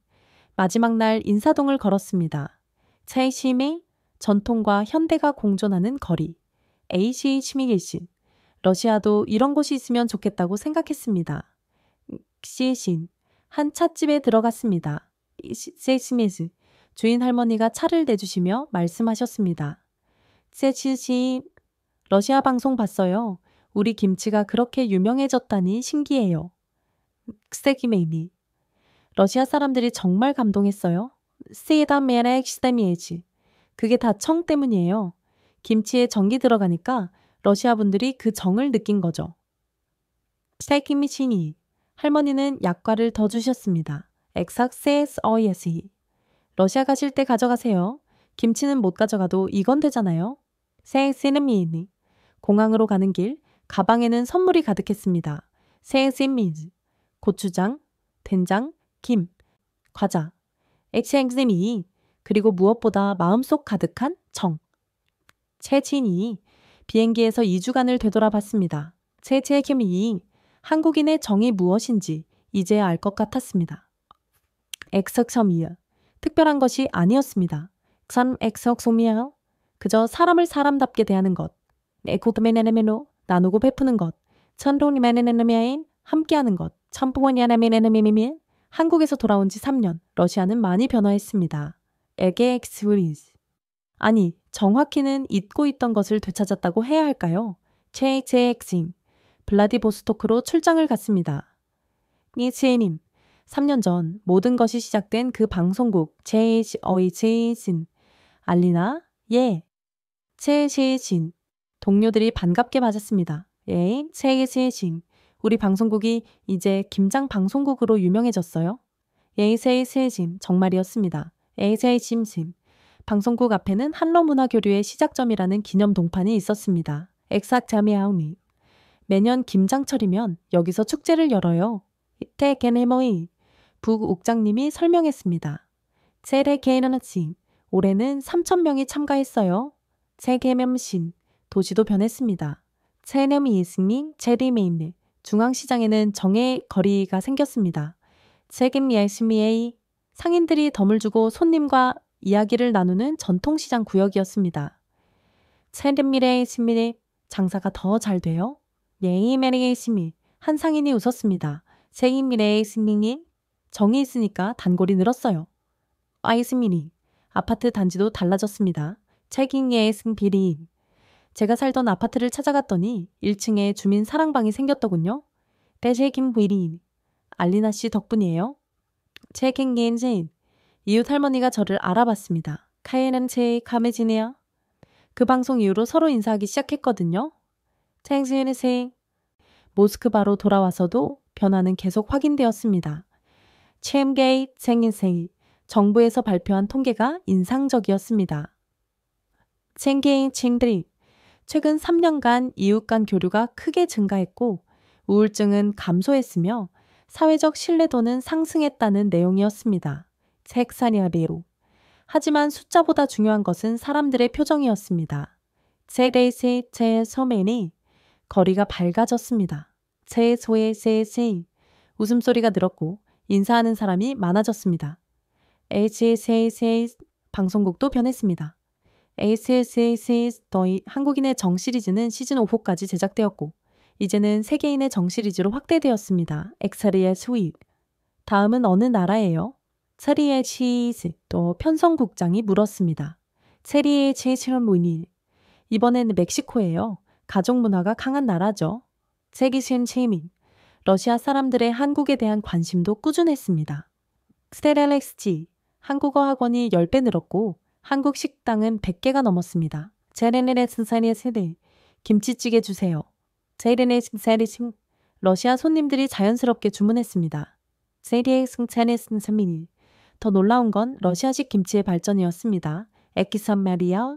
마지막 날 인사동을 걸었습니다. 채심의 전통과 현대가 공존하는 거리. 에이시 시미길신. 러시아도 이런 곳이 있으면 좋겠다고 생각했습니다. 시신. 한 찻집에 들어갔습니다. 세시미즈. 주인 할머니가 차를 내주시며 말씀하셨습니다. 세시시. 러시아 방송 봤어요. 우리 김치가 그렇게 유명해졌다니 신기해요. 스테기메이니. 러시아 사람들이 정말 감동했어요. 세다메렉 시다미에지. 그게 다 청 때문이에요. 김치에 정이 들어가니까 러시아 분들이 그 정을 느낀 거죠. 스테기미시니. 할머니는 약과를 더 주셨습니다. 엑삭세스 어이에시. 러시아 가실 때 가져가세요. 김치는 못 가져가도 이건 되잖아요. 세시느미니. 공항으로 가는 길, 가방에는 선물이 가득했습니다. 세시미즈. 고추장, 된장, 김, 과자, 엑시행스미. 그리고 무엇보다 마음속 가득한 정. 채친이. 비행기에서 2주간을 되돌아봤습니다. 채채킴이. 한국인의 정이 무엇인지 이제 알 것 같았습니다. 엑석섬이야. 특별한 것이 아니었습니다. 산 엑석솜이야. 그저 사람을 사람답게 대하는 것. 에코드메네네메노. 나누고 베푸는 것. 천동이메네네메인. 함께하는 것. 천풍원야네메네네메미. 한국에서 돌아온 지 3년. 러시아는 많이 변화했습니다. 에게 엑스브리즈. 아니, 정확히는 잊고 있던 것을 되찾았다고 해야 할까요? 체엑싱. 블라디보스토크로 출장을 갔습니다. 니치에님. 3년 전 모든 것이 시작된 그 방송국 제이신 알리나 예 제이신 동료들이 반갑게 맞았습니다. 예 제이신 우리 방송국이 이제 김장 방송국으로 유명해졌어요. 예 제이신 정말이었습니다. 예 제이신 방송국 앞에는 한러문화교류의 시작점이라는 기념 동판이 있었습니다. 엑삭자미아우니 매년 김장철이면 여기서 축제를 열어요. 테게네모이 부국장님이 설명했습니다. 세레게이너나신 올해는 3,000명이 참가했어요. 세계면신 도시도 변했습니다. 체네미이스닝 제리메인느 중앙시장에는 정의 거리가 생겼습니다. 세겜예스미에이 상인들이 덤을 주고 손님과 이야기를 나누는 전통시장 구역이었습니다. 체르미레이 시미의 장사가 더 잘 돼요. 예이메리의 시미 한 상인이 웃었습니다. 세이미레이 시미니 정이 있으니까 단골이 늘었어요. 아이스미니 아파트 단지도 달라졌습니다. 책잉예의 승비리 제가 살던 아파트를 찾아갔더니 1층에 주민 사랑방이 생겼더군요. 대세김 비리 알리나 씨 덕분이에요. 책잉예인 이웃 할머니가 저를 알아봤습니다. 카에는 제 카메지네요. 그 방송 이후로 서로 인사하기 시작했거든요. 챙지은생 모스크바로 돌아와서도 변화는 계속 확인되었습니다. 체엠게이 생인생 정부에서 발표한 통계가 인상적이었습니다. 챙게인 칭들이 최근 3년간 이웃 간 교류가 크게 증가했고 우울증은 감소했으며 사회적 신뢰도는 상승했다는 내용이었습니다. 책사니아베로 하지만 숫자보다 중요한 것은 사람들의 표정이었습니다. 제레이세 제 서맨이 거리가 밝아졌습니다. 제 소의 세세 웃음소리가 늘었고 인사하는 사람이 많아졌습니다. HSAC 방송국도 변했습니다. HSAC 더이 한국인의 정 시리즈는 시즌 5호까지 제작되었고 이제는 세계인의 정 시리즈로 확대되었습니다. 엑사리의 스윗 다음은 어느 나라예요? 체리의 치즈 또 편성국장이 물었습니다. 체리의 치즈는 뭐니? 이번엔 멕시코예요. 가족 문화가 강한 나라죠. 세기신 체민 러시아 사람들의 한국에 대한 관심도 꾸준했습니다. 스테렐렉스지 한국어 학원이 10배 늘었고 한국 식당은 100개가 넘었습니다. 제레네레 스사니의 세대 김치찌개 주세요. 제레네 승사리승 러시아 손님들이 자연스럽게 주문했습니다. 제리의 승찬의 승사민이 더 놀라운 건 러시아식 김치의 발전이었습니다. 에키산 마리아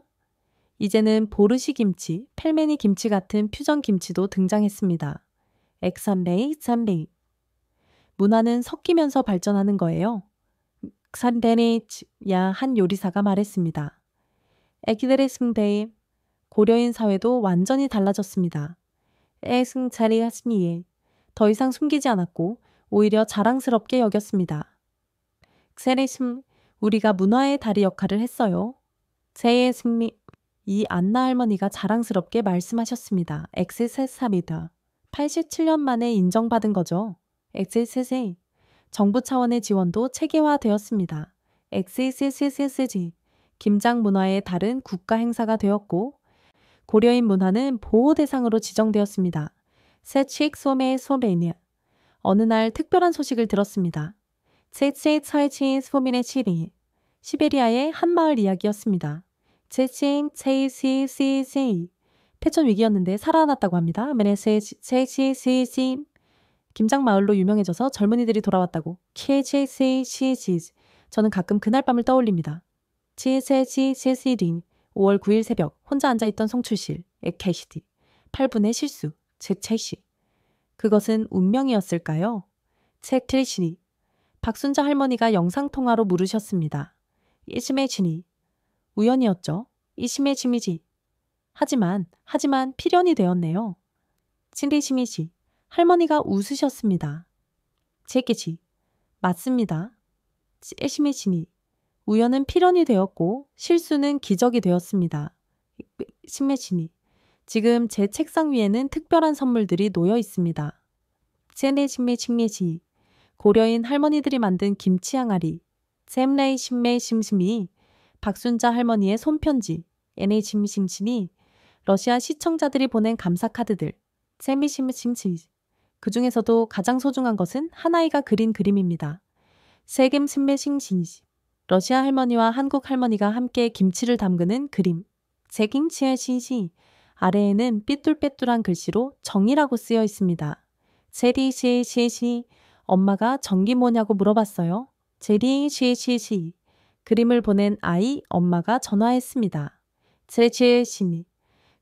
이제는 보르시 김치, 펠메니 김치 같은 퓨전 김치도 등장했습니다. 엑산베이, 산베이. 문화는 섞이면서 발전하는 거예요. 산데니야 한 요리사가 말했습니다. 애기들의 승대에 고려인 사회도 완전히 달라졌습니다. 에승자리하스미에 더 이상 숨기지 않았고 오히려 자랑스럽게 여겼습니다. 세레심 우리가 문화의 다리 역할을 했어요. 제의 승리 이 안나 할머니가 자랑스럽게 말씀하셨습니다. 엑세세사입니다. 87년 만에 인정받은 거죠. 엑세세세 정부 차원의 지원도 체계화되었습니다. 엑세세세세세지 김장 문화의 다른 국가 행사가 되었고 고려인 문화는 보호 대상으로 지정되었습니다. 세칙 소메 소베니아 어느 날 특별한 소식을 들었습니다. 제체 차이치 소민의 시리 시베리아의 한 마을 이야기였습니다. 제칭 체이시시시 패전 위기였는데 살아났다고 합니다. 메네세 체이시시시 김장 마을로 유명해져서 젊은이들이 돌아왔다고. 키에체시시시 저는 가끔 그날 밤을 떠올립니다. 치세시시시린 5월 9일 새벽 혼자 앉아있던 송출실 에케시디 8분의 실수 제체시 그것은 운명이었을까요? 책틀시니 박순자 할머니가 영상통화로 물으셨습니다. 이시메치니 우연이었죠. 이시메치미지 하지만 필연이 되었네요. 친리시미지 할머니가 웃으셨습니다. 제게지 맞습니다. 에시메치니 우연은 필연이 되었고 실수는 기적이 되었습니다. 신메치니 지금 제 책상 위에는 특별한 선물들이 놓여 있습니다. 제네신메칭메시 고려인 할머니들이 만든 김치 항아리 잼레이 신메 심심이 박순자 할머니의 손편지 에네심심심이 러시아 시청자들이 보낸 감사 카드들 잼미심심심 그 중에서도 가장 소중한 것은 하나이가 그린 그림입니다. 세금 신메싱신시 러시아 할머니와 한국 할머니가 함께 김치를 담그는 그림. 제김치의 신시 아래에는 삐뚤빼뚤한 글씨로 정이라고 쓰여 있습니다. 제리시시시 엄마가 정기 뭐냐고 물어봤어요. 제리시시시 그림을 보낸 아이 엄마가 전화했습니다. 제지시니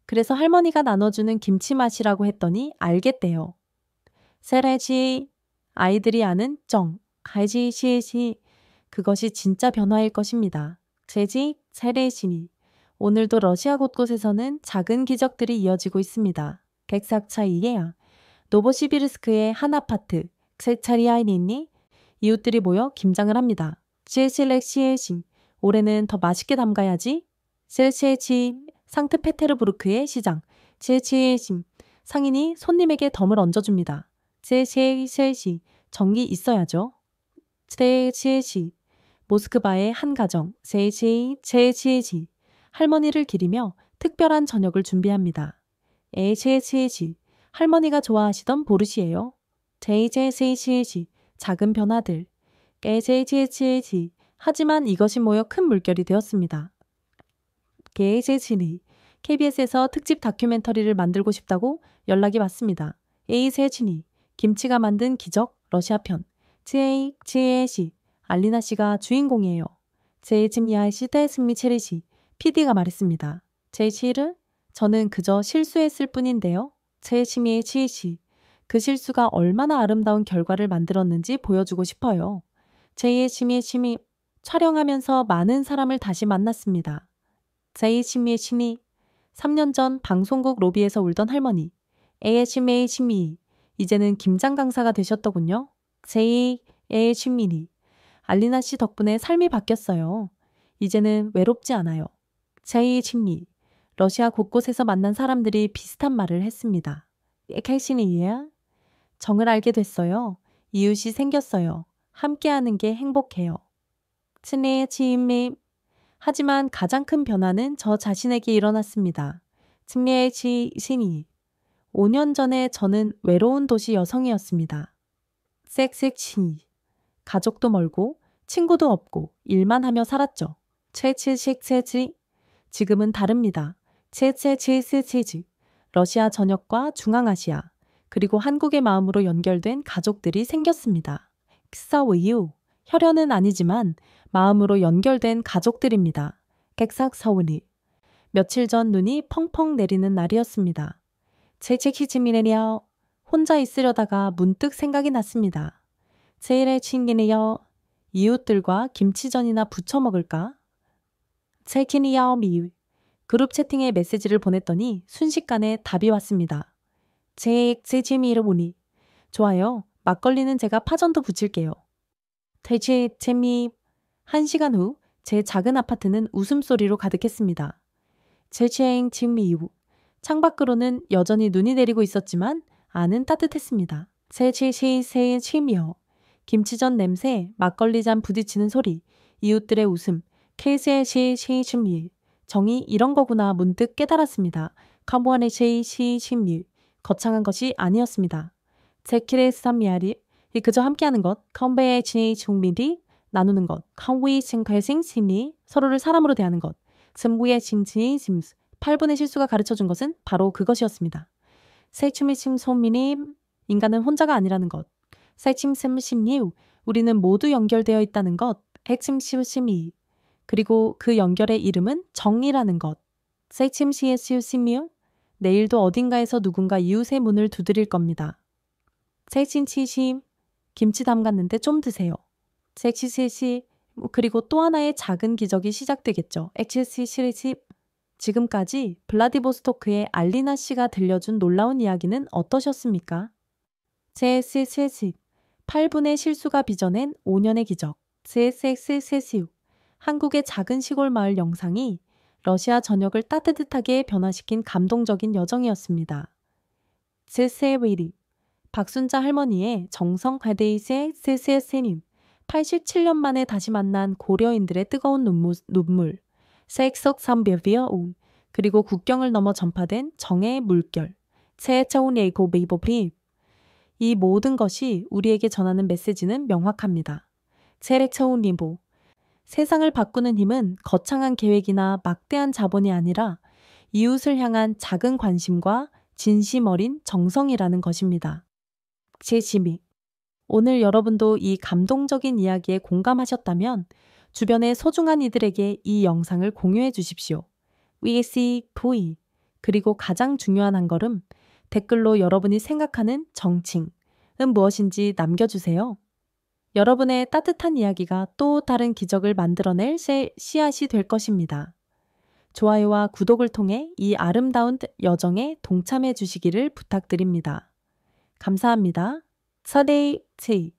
그래서 할머니가 나눠주는 김치 맛이라고 했더니 알겠대요. 세레지 아이들이 아는 정 가지시시 그것이 진짜 변화일 것입니다. 제지 세레시니 오늘도 러시아 곳곳에서는 작은 기적들이 이어지고 있습니다. 객삭차 이에야 노보시비르스크의 한 아파트 엑세차리아이니니 이웃들이 모여 김장을 합니다. 제실렉시에싱 올해는 더 맛있게 담가야지. 셀시에치 상트페테르부르크의 시장 제치에싱 상인이 손님에게 덤을 얹어줍니다. 제시에시 정이 있어야죠. 제시에시 모스크바의 한 가정 제시에시 할머니를 기리며 특별한 저녁을 준비합니다. 에제시에시 할머니가 좋아하시던 보르시예요. 제이제시에시 작은 변화들 에제시에시 하지만 이것이 모여 큰 물결이 되었습니다. 게이제시니 KBS에서 특집 다큐멘터리를 만들고 싶다고 연락이 왔습니다. 에이세치니 김치가 만든 기적 러시아 편 지에시 알리나 씨가 주인공이에요. 제이짐야의 시대 승리 체리시 PD가 말했습니다. 제이시르 저는 그저 실수했을 뿐인데요. 제이시미의 치이시 그 실수가 얼마나 아름다운 결과를 만들었는지 보여주고 싶어요. 제이시미의 심이 촬영하면서 많은 사람을 다시 만났습니다. 제이시미의 심이 3년 전 방송국 로비에서 울던 할머니 에이시미의 심이 이제는 김장 강사가 되셨더군요. 제이의 심민이 알리나 씨 덕분에 삶이 바뀌었어요. 이제는 외롭지 않아요. 제이의 심리 러시아 곳곳에서 만난 사람들이 비슷한 말을 했습니다. 에칼시니야 정을 알게 됐어요. 이웃이 생겼어요. 함께하는 게 행복해요. 츠네의 치임미 하지만 가장 큰 변화는 저 자신에게 일어났습니다. 츠네의 치신이 5년 전에 저는 외로운 도시 여성이었습니다. 섹섹치 가족도 멀고 친구도 없고 일만 하며 살았죠. 체치식체치 지금은 다릅니다. 체체치스치즈 러시아 전역과 중앙아시아 그리고 한국의 마음으로 연결된 가족들이 생겼습니다. 킥사우유 혈연은 아니지만 마음으로 연결된 가족들입니다. 객삭사우니 며칠 전 눈이 펑펑 내리는 날이었습니다. 제치키치미네요. 혼자 있으려다가 문득 생각이 났습니다. 제일의 친기네요. 이웃들과 김치전이나 부쳐 먹을까? 제키니야오 미유. 그룹 채팅에 메시지를 보냈더니 순식간에 답이 왔습니다. 제치미를 보니. 좋아요. 막걸리는 제가 파전도 부칠게요. 대체 재미. 1시간 후 제 작은 아파트는 웃음소리로 가득했습니다. 제치행 지미 이후 창밖으로는 여전히 눈이 내리고 있었지만 안은 따뜻했습니다. 제치시세의 취미요. 김치전 냄새, 막걸리 잔 부딪히는 소리, 이웃들의 웃음, 케이스의 시시심일. 정이 이런 거구나 문득 깨달았습니다. 컴보안의 시시심일. 거창한 것이 아니었습니다. 제키레 스탐미아리. 그저 함께하는 것, 컴베의 지중밀이 나누는 것, 컴위 싱칼싱 심리, 서로를 사람으로 대하는 것, 승부의 싱지 심스, 8분의 실수가 가르쳐준 것은 바로 그것이었습니다. 세춤이심 소민이 인간은 혼자가 아니라는 것, 세침심 심리, 우리는 모두 연결되어 있다는 것, 핵심심 심리, 그리고 그 연결의 이름은 정이라는 것, 세침시의 심리, 내일도 어딘가에서 누군가 이웃의 문을 두드릴 겁니다. 세친치심, 김치 담갔는데 좀 드세요. 섹시시시, 그리고 또 하나의 작은 기적이 시작되겠죠. 엑시시시리시. 지금까지 블라디보스토크의 알리나 씨가 들려준 놀라운 이야기는 어떠셨습니까? 제스세시 8분의 실수가 빚어낸 5년의 기적. 제스세시우 한국의 작은 시골 마을 영상이 러시아 전역을 따뜻하게 변화시킨 감동적인 여정이었습니다. 제세웨리 박순자 할머니의 정성 과데이세 세세세님 87년 만에 다시 만난 고려인들의 뜨거운 눈물, 색석 삼별비어움, 그리고 국경을 넘어 전파된 정의 물결, 체차운 예고 베이버브리. 이 모든 것이 우리에게 전하는 메시지는 명확합니다. 체렉차운 리보. 세상을 바꾸는 힘은 거창한 계획이나 막대한 자본이 아니라 이웃을 향한 작은 관심과 진심 어린 정성이라는 것입니다. 제12. 오늘 여러분도 이 감동적인 이야기에 공감하셨다면 주변의 소중한 이들에게 이 영상을 공유해 주십시오. VC 그리고 가장 중요한 한 걸음 댓글로 여러분이 생각하는 정칭은 무엇인지 남겨주세요. 여러분의 따뜻한 이야기가 또 다른 기적을 만들어낼 씨앗이 될 것입니다. 좋아요와 구독을 통해 이 아름다운 여정에 동참해 주시기를 부탁드립니다. 감사합니다. 서데이 치